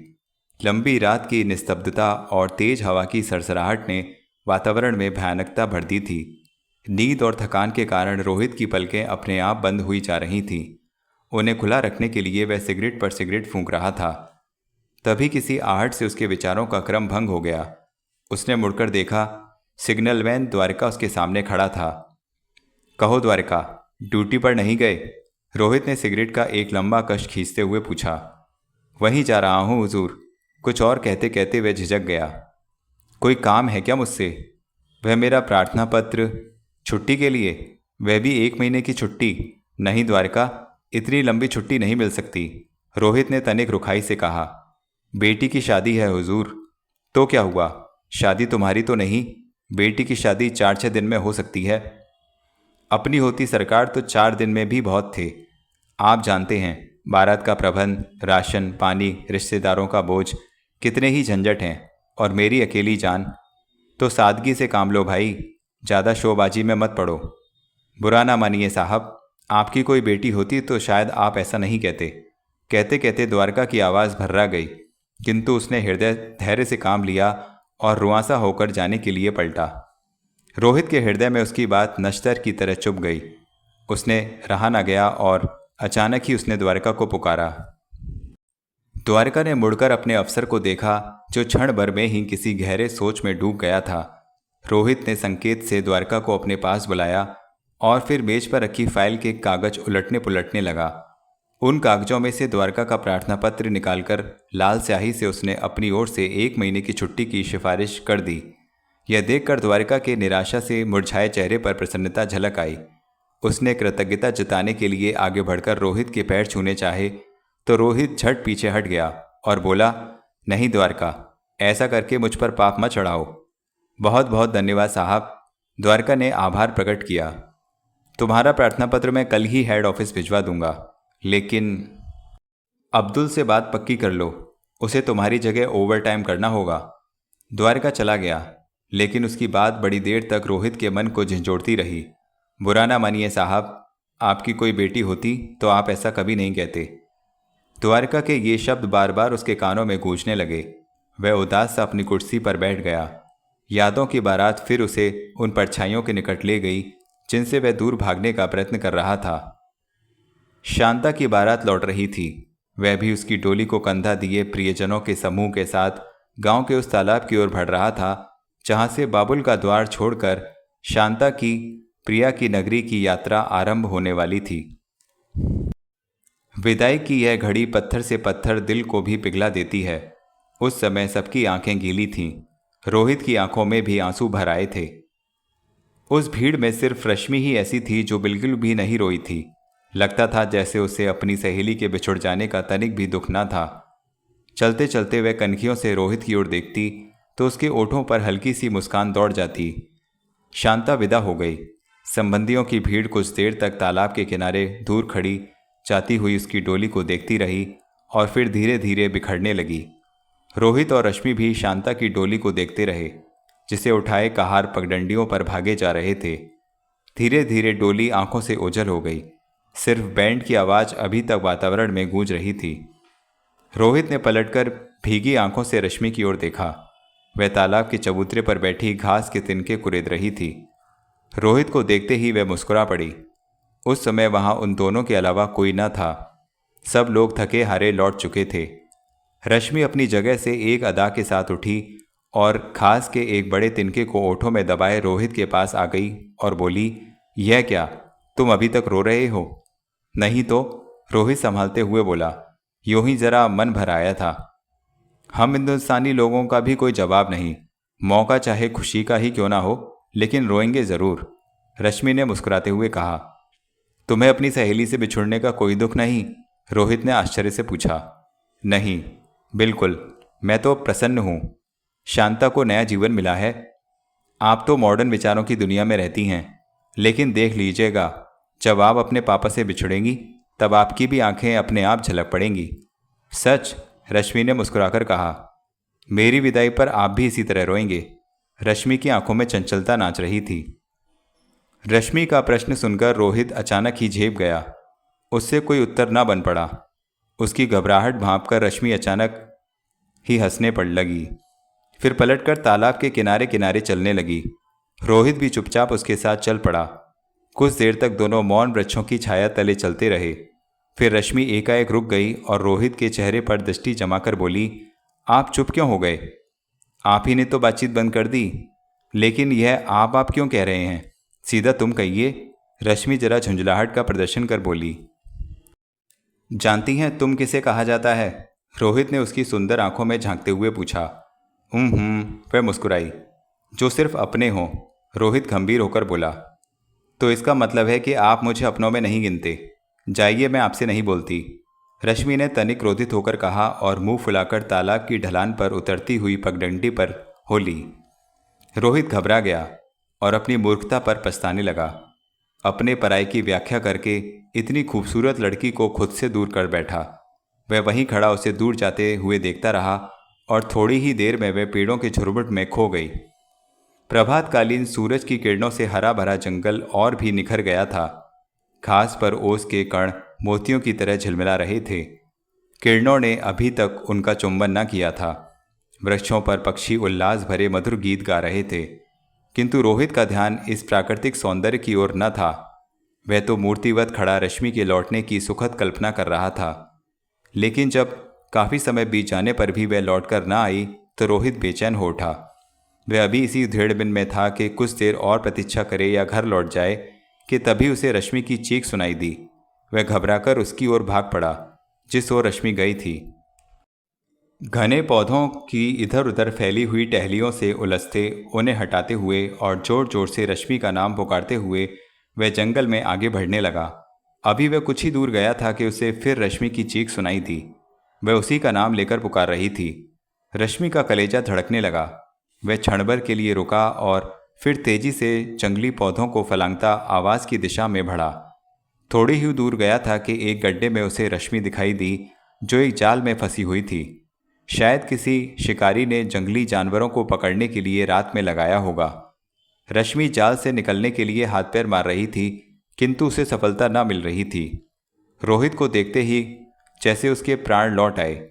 लंबी रात की निस्तब्धता और तेज हवा की सरसराहट ने वातावरण में भयानकता भर दी थी। नींद और थकान के कारण रोहित की पलकें अपने आप बंद हुई जा रही थीं। उन्हें खुला रखने के लिए वह सिगरेट पर सिगरेट फूंक रहा था। तभी किसी आहट से उसके विचारों का क्रम भंग हो गया। उसने मुड़कर देखा, सिग्नल वैन द्वारिका उसके सामने खड़ा था। कहो द्वारिका, ड्यूटी पर नहीं गए? रोहित ने सिगरेट का एक लंबा कश खींचते हुए पूछा। वहीं जा रहा हूँ हुजूर। कुछ और कहते कहते वह झिझक गया। कोई काम है क्या मुझसे? वह मेरा प्रार्थना पत्र। छुट्टी के लिए? वह भी 1 महीने की छुट्टी? नहीं द्वारिका, इतनी लंबी छुट्टी नहीं मिल सकती, रोहित ने तनिक रुखाई से कहा। बेटी की शादी है हुजूर। तो क्या हुआ, शादी तुम्हारी तो नहीं? बेटी की शादी 4-6 दिन में हो सकती है। अपनी होती सरकार तो 4 दिन में भी बहुत थे। आप जानते हैं, बारात का प्रबंध, राशन पानी, रिश्तेदारों का बोझ, कितने ही झंझट हैं। और मेरी अकेली जान। तो सादगी से काम लो भाई, ज़्यादा शोबाजी में मत पड़ो। बुरा ना मानिए साहब, आपकी कोई बेटी होती तो शायद आप ऐसा नहीं कहते। कहते कहते द्वारका की आवाज़ भर्रा गई, किंतु उसने हृदय धैर्य से काम लिया और रुआंसा होकर जाने के लिए पलटा। रोहित के हृदय में उसकी बात नश्तर की तरह चुभ गई। उसने रहा न गया और अचानक ही उसने द्वारका को पुकारा। द्वारका ने मुड़कर अपने अफसर को देखा, जो क्षण भर में ही किसी गहरे सोच में डूब गया था। रोहित ने संकेत से द्वारका को अपने पास बुलाया और फिर मेज पर रखी फाइल के कागज उलटने पुलटने लगा। उन कागजों में से द्वारका का प्रार्थना पत्र निकालकर लाल स्याही से उसने अपनी ओर से 1 महीने की छुट्टी की सिफारिश कर दी। यह देखकर द्वारका के निराशा से मुरझाए चेहरे पर प्रसन्नता झलक आई। उसने कृतज्ञता जताने के लिए आगे बढ़कर रोहित के पैर छूने चाहे तो रोहित झट पीछे हट गया और बोला, नहीं द्वारका, ऐसा करके मुझ पर पाप मत चढ़ाओ। बहुत बहुत धन्यवाद साहब, द्वारका ने आभार प्रकट किया। तुम्हारा प्रार्थना पत्र मैं कल ही हेड ऑफिस भिजवा दूंगा, लेकिन अब्दुल से बात पक्की कर लो, उसे तुम्हारी जगह ओवर टाइम करना होगा। द्वारका चला गया, लेकिन उसकी बात बड़ी देर तक रोहित के मन को झंझोड़ती रही। बुरा ना मानिए साहब, आपकी कोई बेटी होती तो आप ऐसा कभी नहीं कहते। द्वारका के ये शब्द बार बार उसके कानों में गूंजने लगे। वह उदास सा अपनी कुर्सी पर बैठ गया। यादों की बारात फिर उसे उन परछाइयों के निकट ले गई जिनसे वह दूर भागने का प्रयत्न कर रहा था। शांता की बारात लौट रही थी। वह भी उसकी डोली को कंधा दिए प्रियजनों के समूह के साथ गांव के उस तालाब की ओर बढ़ रहा था जहां से बाबुल का द्वार छोड़कर शांता की प्रिया की नगरी की यात्रा आरंभ होने वाली थी। विदाई की यह घड़ी पत्थर से पत्थर दिल को भी पिघला देती है। उस समय सबकी आंखें गीली थीं। रोहित की आंखों में भी आंसू भर आए थे। उस भीड़ में सिर्फ रश्मि ही ऐसी थी जो बिल्कुल भी नहीं रोई थी। लगता था जैसे उसे अपनी सहेली के बिछुड़ जाने का तनिक भी दुख न था। चलते चलते वह कनखियों से रोहित की ओर देखती तो उसके ओठों पर हल्की सी मुस्कान दौड़ जाती। शांता विदा हो गई। संबंधियों की भीड़ कुछ देर तक तालाब के किनारे दूर खड़ी जाती हुई उसकी डोली को देखती रही और फिर धीरे धीरे बिखरने लगी। रोहित और रश्मि भी शांता की डोली को देखते रहे, जिसे उठाए कहार पगडंडियों पर भागे जा रहे थे। धीरे धीरे डोली आंखों से ओझल हो गई। सिर्फ बैंड की आवाज़ अभी तक वातावरण में गूंज रही थी। रोहित ने पलटकर भीगी आंखों से रश्मि की ओर देखा। वह तालाब के चबूतरे पर बैठी घास के तिनके कुरेद रही थी। रोहित को देखते ही वह मुस्कुरा पड़ी। उस समय वहां उन दोनों के अलावा कोई न था। सब लोग थके हारे लौट चुके थे। रश्मि अपनी जगह से एक अदा के साथ उठी और घास के एक बड़े तिनके को ओठों में दबाए रोहित के पास आ गई और बोली, यह क्या, तुम अभी तक रो रहे हो? नहीं तो, रोहित संभालते हुए बोला। यूं ही जरा मन भर आया था। हम हिंदुस्तानी लोगों का भी कोई जवाब नहीं। मौका चाहे खुशी का ही क्यों ना हो, लेकिन रोएंगे ज़रूर, रश्मि ने मुस्कुराते हुए कहा। तुम्हें अपनी सहेली से बिछुड़ने का कोई दुख नहीं? रोहित ने आश्चर्य से पूछा। नहीं, बिल्कुल, मैं तो प्रसन्न हूँ। शांता को नया जीवन मिला है। आप तो मॉडर्न विचारों की दुनिया में रहती हैं, लेकिन देख लीजिएगा, जब आप अपने पापा से बिछुड़ेंगी तब आपकी भी आंखें अपने आप झलक पड़ेंगी। सच, रश्मि ने मुस्कुराकर कहा। मेरी विदाई पर आप भी इसी तरह रोएंगे। रश्मि की आंखों में चंचलता नाच रही थी। रश्मि का प्रश्न सुनकर रोहित अचानक ही झेप गया। उससे कोई उत्तर न बन पड़ा। उसकी घबराहट भांपकर रश्मि अचानक ही हंसने पड़ लगी। फिर पलटकर तालाब के किनारे किनारे चलने लगी। रोहित भी चुपचाप उसके साथ चल पड़ा। कुछ देर तक दोनों मौन वृक्षों की छाया तले चलते रहे। फिर रश्मि एकाएक रुक गई और रोहित के चेहरे पर दृष्टि जमाकर बोली, आप चुप क्यों हो गए? आप ही ने तो बातचीत बंद कर दी। लेकिन यह आप क्यों कह रहे हैं? सीधा तुम कहिए। रश्मि जरा झुंझलाहट का प्रदर्शन कर बोली। जानती हैं तुम किसे कहा जाता है? रोहित ने उसकी सुंदर आंखों में झांकते हुए पूछा। वह मुस्कुराई। जो सिर्फ अपने हों, रोहित गंभीर होकर बोला। तो इसका मतलब है कि आप मुझे अपनों में नहीं गिनते। जाइए, मैं आपसे नहीं बोलती, रश्मि ने तनिक क्रोधित होकर कहा और मुंह फुलाकर तालाब की ढलान पर उतरती हुई पगडंडी पर हो ली। रोहित घबरा गया और अपनी मूर्खता पर पछताने लगा। अपने पराई की व्याख्या करके इतनी खूबसूरत लड़की को खुद से दूर कर बैठा। वह वहीं खड़ा उसे दूर जाते हुए देखता रहा और थोड़ी ही देर में वह पेड़ों के झुरमुट में खो गई। प्रभातकालीन सूरज की किरणों से हरा भरा जंगल और भी निखर गया था। घास पर ओस के कण मोतियों की तरह झिलमिला रहे थे। किरणों ने अभी तक उनका चुंबन न किया था। वृक्षों पर पक्षी उल्लास भरे मधुर गीत गा रहे थे, किंतु रोहित का ध्यान इस प्राकृतिक सौंदर्य की ओर न था। वह तो मूर्तिवत खड़ा रश्मि के लौटने की सुखद कल्पना कर रहा था। लेकिन जब काफ़ी समय बीत जाने पर भी वह लौटकर न आई तो रोहित बेचैन हो उठा। वह अभी इसी धेड़बिन में था कि कुछ देर और प्रतीक्षा करे या घर लौट जाए कि तभी उसे रश्मि की चीख सुनाई दी। वह घबराकर उसकी ओर भाग पड़ा जिस ओर रश्मि गई थी। घने पौधों की इधर उधर फैली हुई टहलियों से उलझते उन्हें हटाते हुए और जोर जोर से रश्मि का नाम पुकारते हुए वह जंगल में आगे बढ़ने लगा। अभी वह कुछ ही दूर गया था कि उसे फिर रश्मि की चीख सुनाई दी। वह उसी का नाम लेकर पुकार रही थी। रश्मि का कलेजा धड़कने लगा। वह क्षणभर के लिए रुका और फिर तेजी से जंगली पौधों को फलांगता आवाज़ की दिशा में बढ़ा। थोड़ी ही दूर गया था कि एक गड्ढे में उसे रश्मि दिखाई दी जो एक जाल में फंसी हुई थी। शायद किसी शिकारी ने जंगली जानवरों को पकड़ने के लिए रात में लगाया होगा। रश्मि जाल से निकलने के लिए हाथ पैर मार रही थी, किंतु उसे सफलता न मिल रही थी। रोहित को देखते ही जैसे उसके प्राण लौट आए।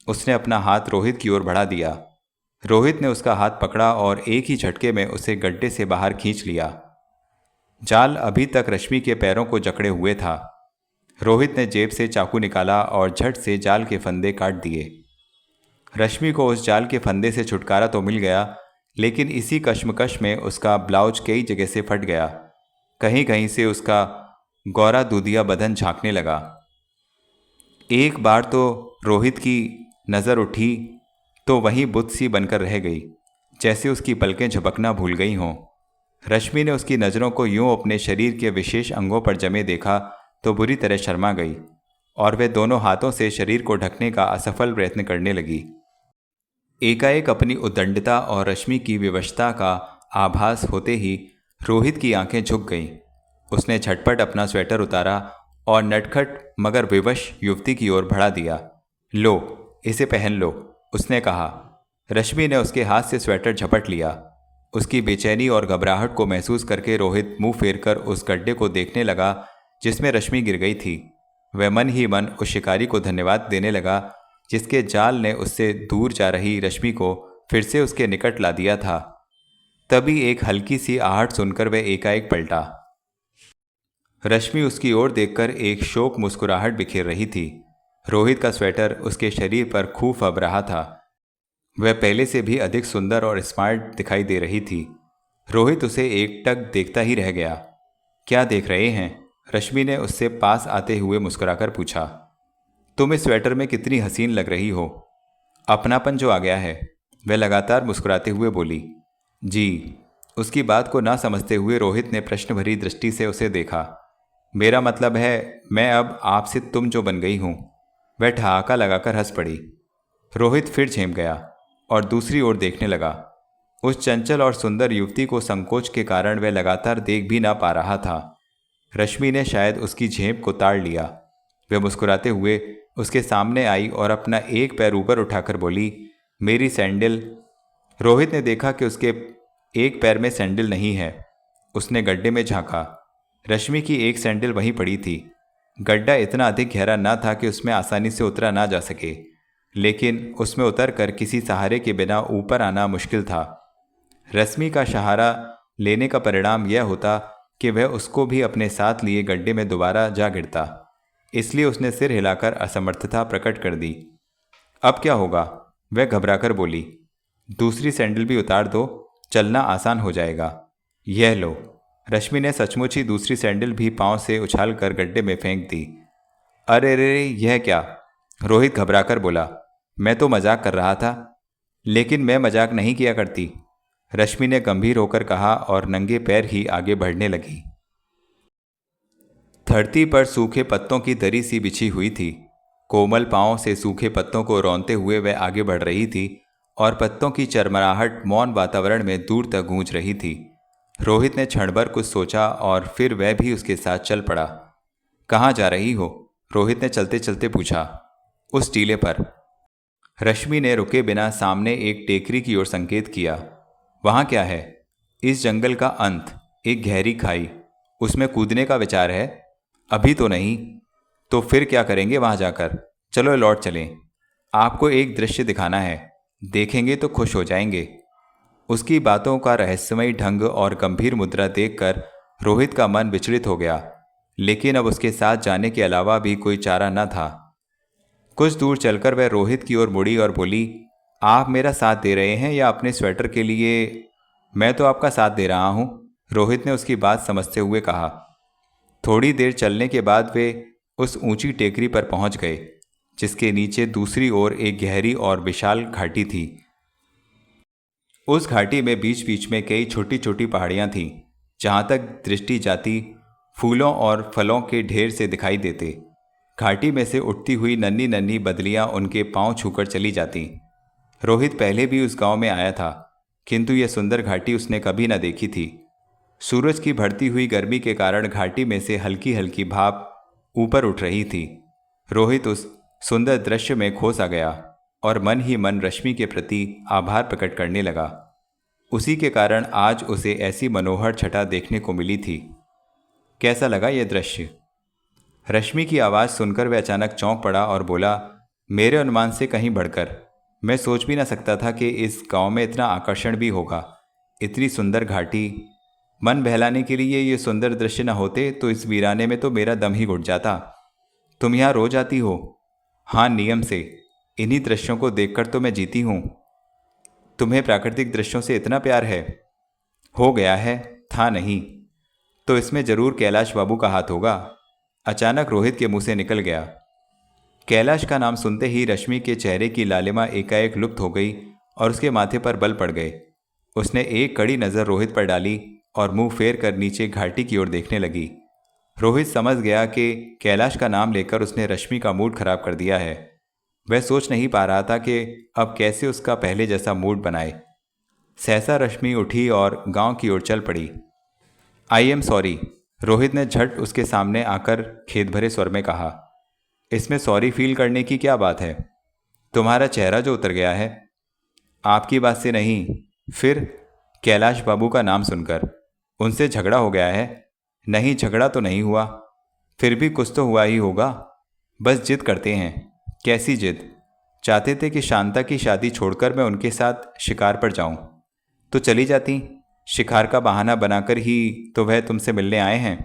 उसने अपना हाथ रोहित की ओर बढ़ा दिया। रोहित ने उसका हाथ पकड़ा और एक ही झटके में उसे गड्ढे से बाहर खींच लिया। जाल अभी तक रश्मि के पैरों को जकड़े हुए था। रोहित ने जेब से चाकू निकाला और झट से जाल के फंदे काट दिए। रश्मि को उस जाल के फंदे से छुटकारा तो मिल गया, लेकिन इसी कश्मकश में उसका ब्लाउज कई जगह से फट गया। कहीं कहीं से उसका गौरा दूधिया बदन झांकने लगा। एक बार तो रोहित की नज़र उठी तो वहीं बुत सी बनकर रह गई, जैसे उसकी पलकें झपकना भूल गई हों। रश्मि ने उसकी नज़रों को यूं अपने शरीर के विशेष अंगों पर जमे देखा तो बुरी तरह शर्मा गई और वह दोनों हाथों से शरीर को ढकने का असफल प्रयत्न करने लगी। एकाएक अपनी उद्दंडता और रश्मि की विवशता का आभास होते ही रोहित की आंखें झुक गईं। उसने झटपट अपना स्वेटर उतारा और नटखट मगर विवश युवती की ओर बढ़ा दिया। लो, इसे पहन लो, उसने कहा। रश्मि ने उसके हाथ से स्वेटर झपट लिया। उसकी बेचैनी और घबराहट को महसूस करके रोहित मुंह फेरकर उस गड्ढे को देखने लगा जिसमें रश्मि गिर गई थी। वह मन ही मन उस शिकारी को धन्यवाद देने लगा जिसके जाल ने उससे दूर जा रही रश्मि को फिर से उसके निकट ला दिया था। तभी एक हल्की सी आहट सुनकर वह एकाएक पलटा। रश्मि उसकी ओर देखकर एक शोक मुस्कुराहट बिखेर रही थी। रोहित का स्वेटर उसके शरीर पर खूब फब रहा था। वह पहले से भी अधिक सुंदर और स्मार्ट दिखाई दे रही थी। रोहित उसे एकटक देखता ही रह गया। क्या देख रहे हैं? रश्मि ने उससे पास आते हुए मुस्कुराकर पूछा। तुम इस स्वेटर में कितनी हसीन लग रही हो। अपनापन जो आ गया है, वह लगातार मुस्कुराते हुए बोली। जी। उसकी बात को ना समझते हुए रोहित ने प्रश्न भरी दृष्टि से उसे देखा। मेरा मतलब है, मैं अब आपसे तुम जो बन गई हूं। वह ठहाका लगाकर हंस पड़ी। रोहित फिर झेम गया और दूसरी ओर देखने लगा। उस चंचल और सुंदर युवती को संकोच के कारण वह लगातार देख भी ना पा रहा था। रश्मि ने शायद उसकी झेप को ताड़ लिया। वह मुस्कुराते हुए उसके सामने आई और अपना एक पैर ऊपर उठाकर बोली, मेरी सैंडल। रोहित ने देखा कि उसके एक पैर में सैंडल नहीं है। उसने गड्ढे में झांका। रश्मि की एक सैंडल वहीं पड़ी थी। गड्ढा इतना अधिक गहरा न था कि उसमें आसानी से उतरा ना जा सके, लेकिन उसमें उतरकर किसी सहारे के बिना ऊपर आना मुश्किल था। रश्मि का सहारा लेने का परिणाम यह होता कि वह उसको भी अपने साथ लिए गड्ढे में दोबारा जा गिरता। इसलिए उसने सिर हिलाकर असमर्थता प्रकट कर दी। अब क्या होगा? वह घबराकर बोली। दूसरी सैंडल भी उतार दो, चलना आसान हो जाएगा। यह लो। रश्मि ने सचमुच ही दूसरी सैंडल भी पांव से उछालकर गड्ढे में फेंक दी। अरे रे, यह क्या? रोहित घबराकर बोला। मैं तो मजाक कर रहा था। लेकिन मैं मजाक नहीं किया करती, रश्मि ने गंभीर होकर कहा और नंगे पैर ही आगे बढ़ने लगी। धरती पर सूखे पत्तों की दरी सी बिछी हुई थी। कोमल पांवों से सूखे पत्तों को रौंदते हुए वह आगे बढ़ रही थी और पत्तों की चरमराहट मौन वातावरण में दूर तक गूंज रही थी। रोहित ने क्षण भर कुछ सोचा और फिर वह भी उसके साथ चल पड़ा। कहाँ जा रही हो? रोहित ने चलते चलते पूछा। उस टीले पर। रश्मि ने रुके बिना सामने एक टेकरी की ओर संकेत किया। वहाँ क्या है? इस जंगल का अंत, एक गहरी खाई। उसमें कूदने का विचार है? अभी तो नहीं। तो फिर क्या करेंगे वहाँ जाकर? चलो लौट चलें। आपको एक दृश्य दिखाना है, देखेंगे तो खुश हो जाएंगे। उसकी बातों का रहस्यमयी ढंग और गंभीर मुद्रा देखकर रोहित का मन विचलित हो गया, लेकिन अब उसके साथ जाने के अलावा भी कोई चारा न था। कुछ दूर चलकर वह रोहित की ओर मुड़ी और बोली, आप मेरा साथ दे रहे हैं या अपने स्वेटर के लिए? मैं तो आपका साथ दे रहा हूं, रोहित ने उसकी बात समझते हुए कहा। थोड़ी देर चलने के बाद वे उस ऊंची टेकरी पर पहुंच गए, जिसके नीचे दूसरी ओर एक गहरी और विशाल घाटी थी। उस घाटी में बीच बीच में कई छोटी छोटी पहाड़ियां थीं, जहां तक दृष्टि जाती फूलों और फलों के ढेर से दिखाई देते। घाटी में से उठती हुई नन्ही नन्ही बदलियां उनके पांव छूकर चली जाती। रोहित पहले भी उस गांव में आया था, किंतु यह सुंदर घाटी उसने कभी न देखी थी। सूरज की बढ़ती हुई गर्मी के कारण घाटी में से हल्की हल्की भाप ऊपर उठ रही थी। रोहित उस सुंदर दृश्य में खो सा गया और मन ही मन रश्मि के प्रति आभार प्रकट करने लगा। उसी के कारण आज उसे ऐसी मनोहर छटा देखने को मिली थी। कैसा लगा यह दृश्य? रश्मि की आवाज़ सुनकर वह अचानक चौंक पड़ा और बोला, मेरे अनुमान से कहीं बढ़कर। मैं सोच भी ना सकता था कि इस गांव में इतना आकर्षण भी होगा। इतनी सुंदर घाटी, मन बहलाने के लिए ये सुंदर दृश्य न होते तो इस वीराने में तो मेरा दम ही घुट जाता। तुम यहाँ रोज आती हो? हाँ, नियम से। इन्हीं दृश्यों को देखकर तो मैं जीती हूँ। तुम्हें प्राकृतिक दृश्यों से इतना प्यार है? हो गया है, था नहीं। तो इसमें जरूर कैलाश बाबू का हाथ होगा, अचानक रोहित के मुंह से निकल गया। कैलाश का नाम सुनते ही रश्मि के चेहरे की लालिमा एकाएक लुप्त हो गई और उसके माथे पर बल पड़ गए। उसने एक कड़ी नज़र रोहित पर डाली और मुंह फेर कर नीचे घाटी की ओर देखने लगी। रोहित समझ गया कि कैलाश का नाम लेकर उसने रश्मि का मूड खराब कर दिया है। वह सोच नहीं पा रहा था कि अब कैसे उसका पहले जैसा मूड बनाए। सहसा रश्मि उठी और गांव की ओर चल पड़ी। आई एम सॉरी, रोहित ने झट उसके सामने आकर खेद भरे स्वर में कहा। इसमें सॉरी फील करने की क्या बात है? तुम्हारा चेहरा जो उतर गया है। आपकी बात से नहीं, फिर कैलाश बाबू का नाम सुनकर उनसे झगड़ा हो गया है? नहीं, झगड़ा तो नहीं हुआ, फिर भी कुछ तो हुआ ही होगा। बस जिद करते हैं। कैसी जिद? चाहते थे कि शांता की शादी छोड़कर मैं उनके साथ शिकार पर जाऊं, तो चली जाती। शिकार का बहाना बनाकर ही तो वह तुमसे मिलने आए हैं।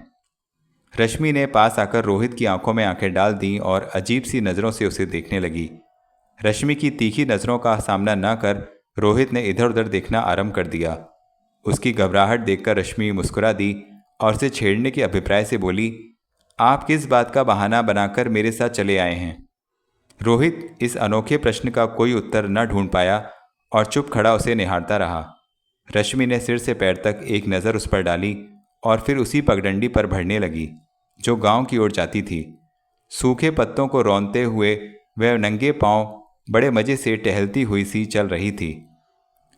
रश्मि ने पास आकर रोहित की आंखों में आंखें डाल दी और अजीब सी नज़रों से उसे देखने लगी। रश्मि की तीखी नज़रों का सामना न कर रोहित ने इधर उधर देखना आरंभ कर दिया। उसकी घबराहट देखकर रश्मि मुस्कुरा दी और उसे छेड़ने के अभिप्राय से बोली, आप किस बात का बहाना बनाकर मेरे साथ चले आए हैं? रोहित इस अनोखे प्रश्न का कोई उत्तर न ढूंढ पाया और चुप खड़ा उसे निहारता रहा। रश्मि ने सिर से पैर तक एक नज़र उस पर डाली और फिर उसी पगडंडी पर बढ़ने लगी जो गांव की ओर जाती थी। सूखे पत्तों को रौंदते हुए वह नंगे पांव बड़े मज़े से टहलती हुई सी चल रही थी।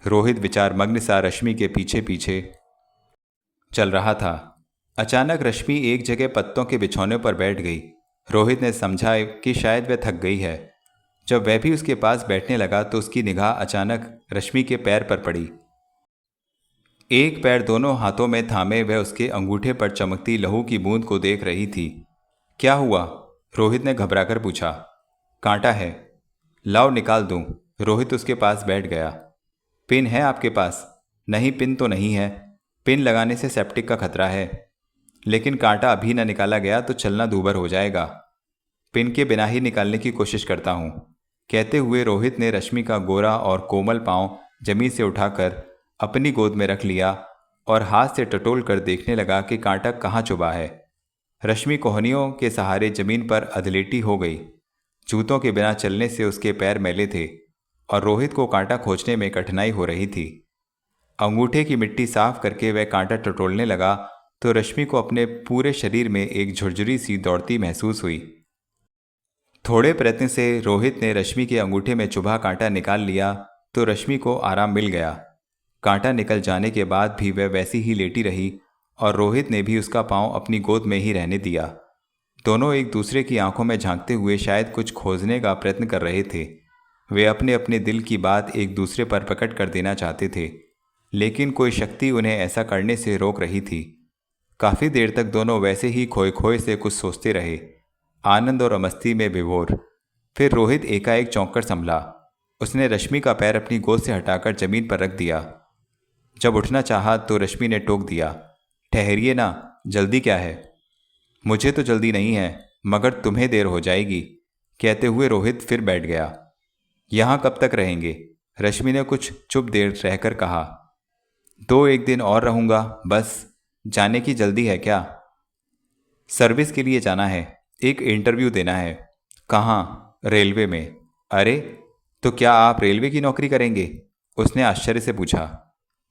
रोहित विचार मग्न सा रश्मि के पीछे पीछे चल रहा था। अचानक रश्मि एक जगह पत्तों के बिछौने पर बैठ गई। रोहित ने समझा कि शायद वह थक गई है। जब वह भी उसके पास बैठने लगा तो उसकी निगाह अचानक रश्मि के पैर पर पड़ी। एक पैर दोनों हाथों में थामे वह उसके अंगूठे पर चमकती लहू की बूंद को देख रही थी। क्या हुआ? रोहित ने घबराकर पूछा। कांटा है, लाओ निकाल दूं। रोहित उसके पास बैठ गया। पिन है आपके पास? नहीं, पिन तो नहीं है। पिन लगाने से सेप्टिक का खतरा है, लेकिन कांटा अभी न निकाला गया तो चलना दूभर हो जाएगा। पिन के बिना ही निकालने की कोशिश करता हूं। कहते हुए रोहित ने रश्मि का गोरा और कोमल पांव जमीन से उठाकर अपनी गोद में रख लिया और हाथ से टटोल कर देखने लगा कि कांटा कहाँ चुभा है। रश्मि कोहनियों के सहारे जमीन पर अधलेटी हो गई। जूतों के बिना चलने से उसके पैर मैले थे और रोहित को कांटा खोजने में कठिनाई हो रही थी। अंगूठे की मिट्टी साफ करके वह कांटा टटोलने लगा तो रश्मि को अपने पूरे शरीर में एक झुरझुरी सी दौड़ती महसूस हुई। थोड़े प्रयत्न से रोहित ने रश्मि के अंगूठे में चुभा कांटा निकाल लिया तो रश्मि को आराम मिल गया। कांटा निकल जाने के बाद भी वह वैसी ही लेटी रही और रोहित ने भी उसका पांव अपनी गोद में ही रहने दिया। दोनों एक दूसरे की आंखों में झांकते हुए शायद कुछ खोजने का प्रयत्न कर रहे थे। वे अपने अपने दिल की बात एक दूसरे पर प्रकट कर देना चाहते थे, लेकिन कोई शक्ति उन्हें ऐसा करने से रोक रही थी। काफ़ी देर तक दोनों वैसे ही खोए खोए से कुछ सोचते रहे, आनंद और मस्ती में विभोर। फिर रोहित एकाएक चौंक कर संभला। उसने रश्मि का पैर अपनी गोद से हटाकर जमीन पर रख दिया। जब उठना चाहा तो रश्मि ने टोक दिया, ठहरिए ना, जल्दी क्या है? मुझे तो जल्दी नहीं है, मगर तुम्हें देर हो जाएगी। कहते हुए रोहित फिर बैठ गया। यहाँ कब तक रहेंगे? रश्मि ने कुछ चुप देर रहकर कहा। 2-1 दिन और रहूँगा बस। जाने की जल्दी है क्या? सर्विस के लिए जाना है, एक इंटरव्यू देना है। कहाँ? रेलवे में। अरे, तो क्या आप रेलवे की नौकरी करेंगे? उसने आश्चर्य से पूछा।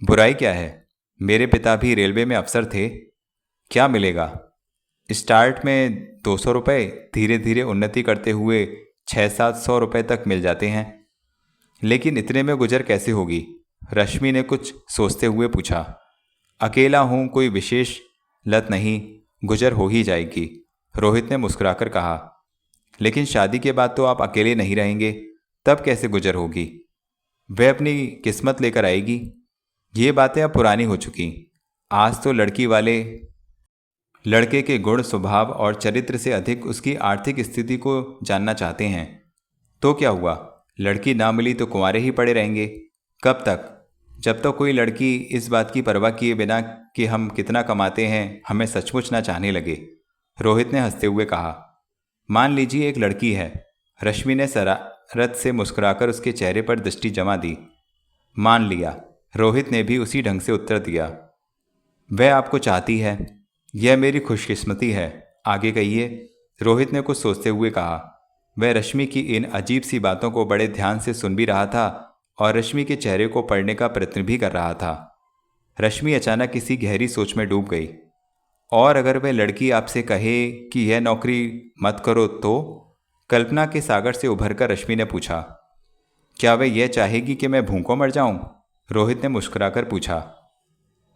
बुराई क्या है? मेरे पिता भी रेलवे में अफसर थे। क्या मिलेगा? स्टार्ट में 200 रुपये, धीरे धीरे उन्नति करते हुए 600-700 रुपये तक मिल जाते हैं। लेकिन इतने में गुजर कैसे होगी? रश्मि ने कुछ सोचते हुए पूछा। अकेला हूँ, कोई विशेष लत नहीं, गुजर हो ही जाएगी, रोहित ने मुस्कुराकर कहा। लेकिन शादी के बाद तो आप अकेले नहीं रहेंगे, तब कैसे गुजर होगी? वह अपनी किस्मत लेकर आएगी। ये बातें अब पुरानी हो चुकी। आज तो लड़की वाले लड़के के गुण, स्वभाव और चरित्र से अधिक उसकी आर्थिक स्थिति को जानना चाहते हैं। तो क्या हुआ? लड़की ना मिली तो कुंवारे ही पड़े रहेंगे। कब तक? जब तक कोई लड़की इस बात की परवाह किए बिना कि हम कितना कमाते हैं हमें सचमुच ना चाहने लगे, रोहित ने हंसते हुए कहा। मान लीजिए एक लड़की है। रश्मि ने शरारत से मुस्कुराकर उसके चेहरे पर दृष्टि जमा दी। मान लिया, रोहित ने भी उसी ढंग से उत्तर दिया। वह आपको चाहती है, यह मेरी खुशकिस्मती है। आगे कहिए, रोहित ने कुछ सोचते हुए कहा। वह रश्मि की इन अजीब सी बातों को बड़े ध्यान से सुन भी रहा था और रश्मि के चेहरे को पढ़ने का प्रयत्न भी कर रहा था। रश्मि अचानक किसी गहरी सोच में डूब गई। और अगर वह लड़की आपसे कहे कि यह नौकरी मत करो तो? कल्पना के सागर से उभरकर रश्मि ने पूछा, क्या वह यह चाहेगी कि मैं भूखों मर जाऊं? रोहित ने मुस्कुराकर पूछा।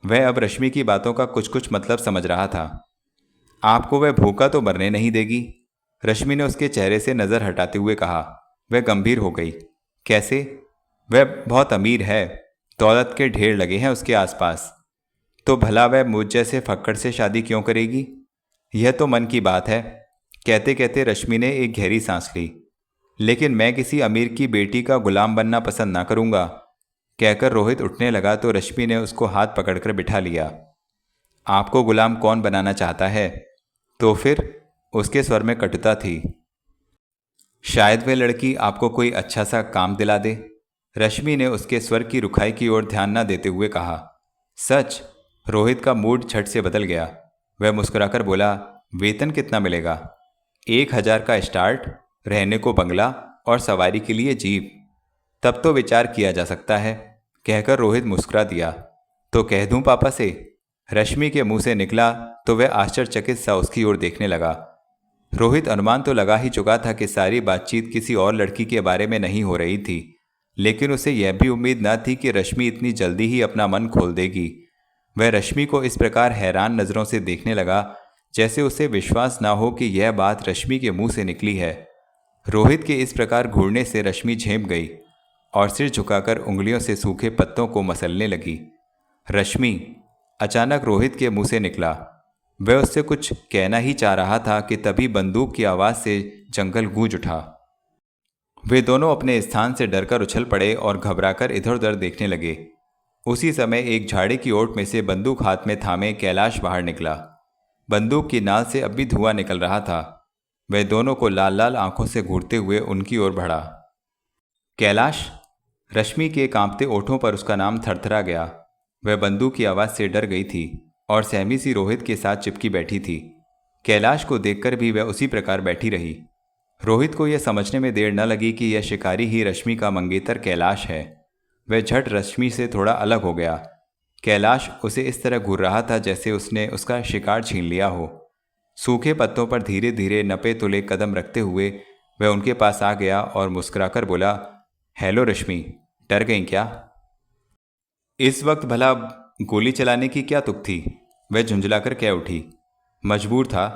वह अब रश्मि की बातों का कुछ कुछ मतलब समझ रहा था। आपको वह भूखा तो मरने नहीं देगी, रश्मि ने उसके चेहरे से नज़र हटाते हुए कहा। वह गंभीर हो गई। कैसे? वह बहुत अमीर है, दौलत के ढेर लगे हैं उसके आसपास। तो भला वह मुझ जैसे फक्कड़ से शादी क्यों करेगी? यह तो मन की बात है। कहते कहते रश्मि ने एक गहरी सांस ली। लेकिन मैं किसी अमीर की बेटी का गुलाम बनना पसंद ना करूंगा, कहकर रोहित उठने लगा तो रश्मि ने उसको हाथ पकड़कर बिठा लिया। आपको गुलाम कौन बनाना चाहता है? तो फिर? उसके स्वर में कटुता थी। शायद वह लड़की आपको कोई अच्छा सा काम दिला दे, रश्मि ने उसके स्वर की रुखाई की ओर ध्यान न देते हुए कहा। सच? रोहित का मूड झट से बदल गया। वह मुस्कुराकर बोला, वेतन कितना मिलेगा? 1,000 का स्टार्ट, रहने को बंगला और सवारी के लिए जीप। तब तो विचार किया जा सकता है, कहकर रोहित मुस्कुरा दिया। तो कह दूं पापा से? रश्मि के मुंह से निकला तो वह आश्चर्यचकित सा उसकी ओर देखने लगा। रोहित अनुमान तो लगा ही चुका था कि सारी बातचीत किसी और लड़की के बारे में नहीं हो रही थी, लेकिन उसे यह भी उम्मीद न थी कि रश्मि इतनी जल्दी ही अपना मन खोल देगी। वह रश्मि को इस प्रकार हैरान नज़रों से देखने लगा जैसे उसे विश्वास ना हो कि यह बात रश्मि के मुंह से निकली है। रोहित के इस प्रकार घूरने से रश्मि झेंप गई और सिर झुकाकर उंगलियों से सूखे पत्तों को मसलने लगी। रश्मि, अचानक रोहित के मुंह से निकला। वह उससे कुछ कहना ही चाह रहा था कि तभी बंदूक की आवाज़ से जंगल गूंज उठा। वे दोनों अपने स्थान से डरकर उछल पड़े और घबराकर इधर उधर देखने लगे। उसी समय एक झाड़ी की ओट में से बंदूक हाथ में थामे कैलाश बाहर निकला। बंदूक की नाल से अब भी धुआं निकल रहा था। वह दोनों को लाल लाल आंखों से घूरते हुए उनकी ओर बढ़ा। कैलाश? रश्मि के कांपते ओठों पर उसका नाम थरथरा गया। वह बंदूक की आवाज़ से डर गई थी और सहमी सी रोहित के साथ चिपकी बैठी थी। कैलाश को देखकर भी वह उसी प्रकार बैठी रही। रोहित को यह समझने में देर न लगी कि यह शिकारी ही रश्मि का मंगेतर कैलाश है। वह झट रश्मि से थोड़ा अलग हो गया। कैलाश उसे इस तरह घूर रहा था जैसे उसने उसका शिकार छीन लिया हो। सूखे पत्तों पर धीरे धीरे नपे तुले कदम रखते हुए वह उनके पास आ गया और मुस्कुराकर बोला, हेलो रश्मि, डर गई क्या? इस वक्त भला गोली चलाने की क्या तुक थी? वह झुंझलाकर कह उठी। मजबूर था।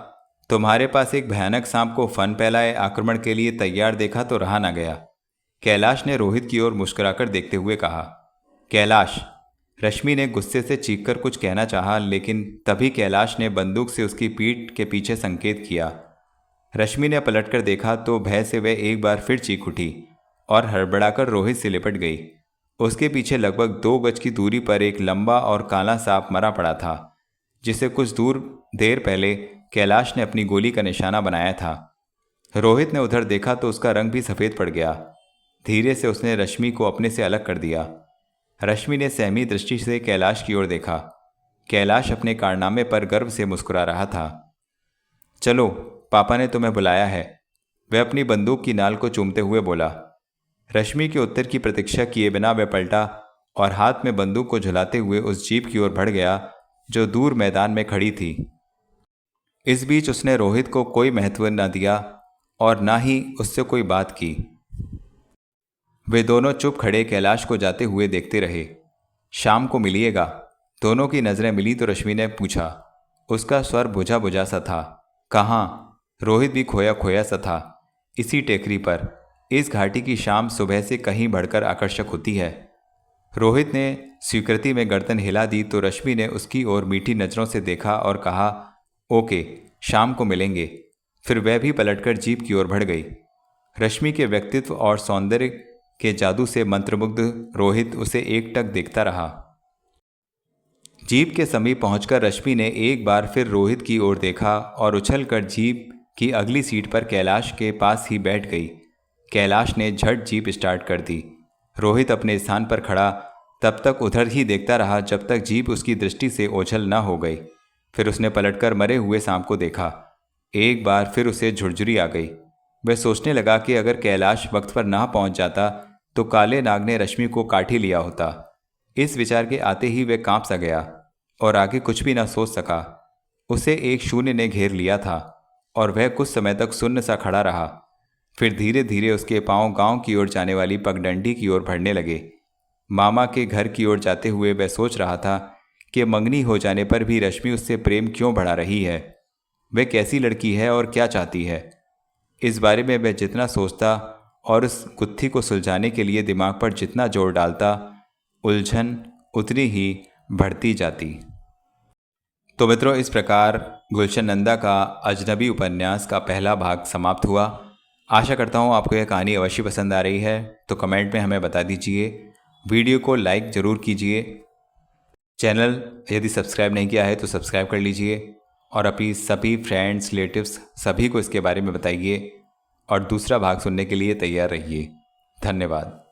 तुम्हारे पास एक भयानक सांप को फन फैलाए आक्रमण के लिए तैयार देखा तो रहा ना गया, कैलाश ने रोहित की ओर मुस्कुराकर देखते हुए कहा। कैलाश? रश्मि ने गुस्से से चीखकर कुछ कहना चाहा, लेकिन तभी कैलाश ने बंदूक से उसकी पीठ के पीछे संकेत किया। रश्मि ने पलटकर देखा तो भय से वह एक बार फिर चीख उठी और हड़बड़ाकर रोहित से लिपट गई। उसके पीछे लगभग 2 गज की दूरी पर एक लंबा और काला सांप मरा पड़ा था, जिसे कुछ देर पहले कैलाश ने अपनी गोली का निशाना बनाया था। रोहित ने उधर देखा तो उसका रंग भी सफ़ेद पड़ गया। धीरे से उसने रश्मि को अपने से अलग कर दिया। रश्मि ने सहमी दृष्टि से कैलाश की ओर देखा। कैलाश अपने कारनामे पर गर्व से मुस्कुरा रहा था। चलो, पापा ने तुम्हें बुलाया है, वह अपनी बंदूक की नाल को चूमते हुए बोला। रश्मि के उत्तर की प्रतीक्षा किए बिना वह पलटा और हाथ में बंदूक को झुलाते हुए उस जीप की ओर बढ़ गया जो दूर मैदान में खड़ी थी। इस बीच उसने रोहित को कोई महत्व न दिया और ना ही उससे कोई बात की। वे दोनों चुप खड़े कैलाश को जाते हुए देखते रहे। शाम को मिलिएगा? दोनों की नज़रें मिली तो रश्मि ने पूछा। उसका स्वर बुझा बुझा सा था। कहाँ? रोहित भी खोया खोया सा था। इसी टेकरी पर। इस घाटी की शाम सुबह से कहीं बढ़कर आकर्षक होती है। रोहित ने स्वीकृति में गर्दन हिला दी तो रश्मि ने उसकी ओर मीठी नज़रों से देखा और कहा, ओके, शाम को मिलेंगे। फिर वह भी पलटकर जीप की ओर बढ़ गई। रश्मि के व्यक्तित्व और सौंदर्य के जादू से मंत्रमुग्ध रोहित उसे एकटक देखता रहा। जीप के समीप पहुंचकर रश्मि ने एक बार फिर रोहित की ओर देखा और उछलकर जीप की अगली सीट पर कैलाश के पास ही बैठ गई। कैलाश ने झट जीप स्टार्ट कर दी। रोहित अपने स्थान पर खड़ा तब तक उधर ही देखता रहा जब तक जीप उसकी दृष्टि से ओझल न हो गई। फिर उसने पलटकर मरे हुए सांप को देखा। एक बार फिर उसे झुरझुरी आ गई। वह सोचने लगा कि अगर कैलाश वक्त पर ना पहुंच जाता तो काले नाग ने रश्मि को काट ही लिया होता। इस विचार के आते ही वह कांप सा गया और आगे कुछ भी ना सोच सका। उसे एक शून्य ने घेर लिया था और वह कुछ समय तक सुन्न सा खड़ा रहा। फिर धीरे धीरे उसके पांव गांव की ओर जाने वाली पगडंडी की ओर बढ़ने लगे। मामा के घर की ओर जाते हुए वह सोच रहा था कि मंगनी हो जाने पर भी रश्मि उससे प्रेम क्यों बढ़ा रही है। वह कैसी लड़की है और क्या चाहती है। इस बारे में वह जितना सोचता और उस गुत्थी को सुलझाने के लिए दिमाग पर जितना जोर डालता, उलझन उतनी ही बढ़ती जाती। तो मित्रों, इस प्रकार गुलशन नंदा का अजनबी उपन्यास का पहला भाग समाप्त हुआ। आशा करता हूँ आपको यह कहानी अवश्य पसंद आ रही है, तो कमेंट में हमें बता दीजिए। वीडियो को लाइक ज़रूर कीजिए। चैनल यदि सब्सक्राइब नहीं किया है तो सब्सक्राइब कर लीजिए और अपनी सभी फ्रेंड्स, रिलेटिव्स सभी को इसके बारे में बताइए और दूसरा भाग सुनने के लिए तैयार रहिए। धन्यवाद।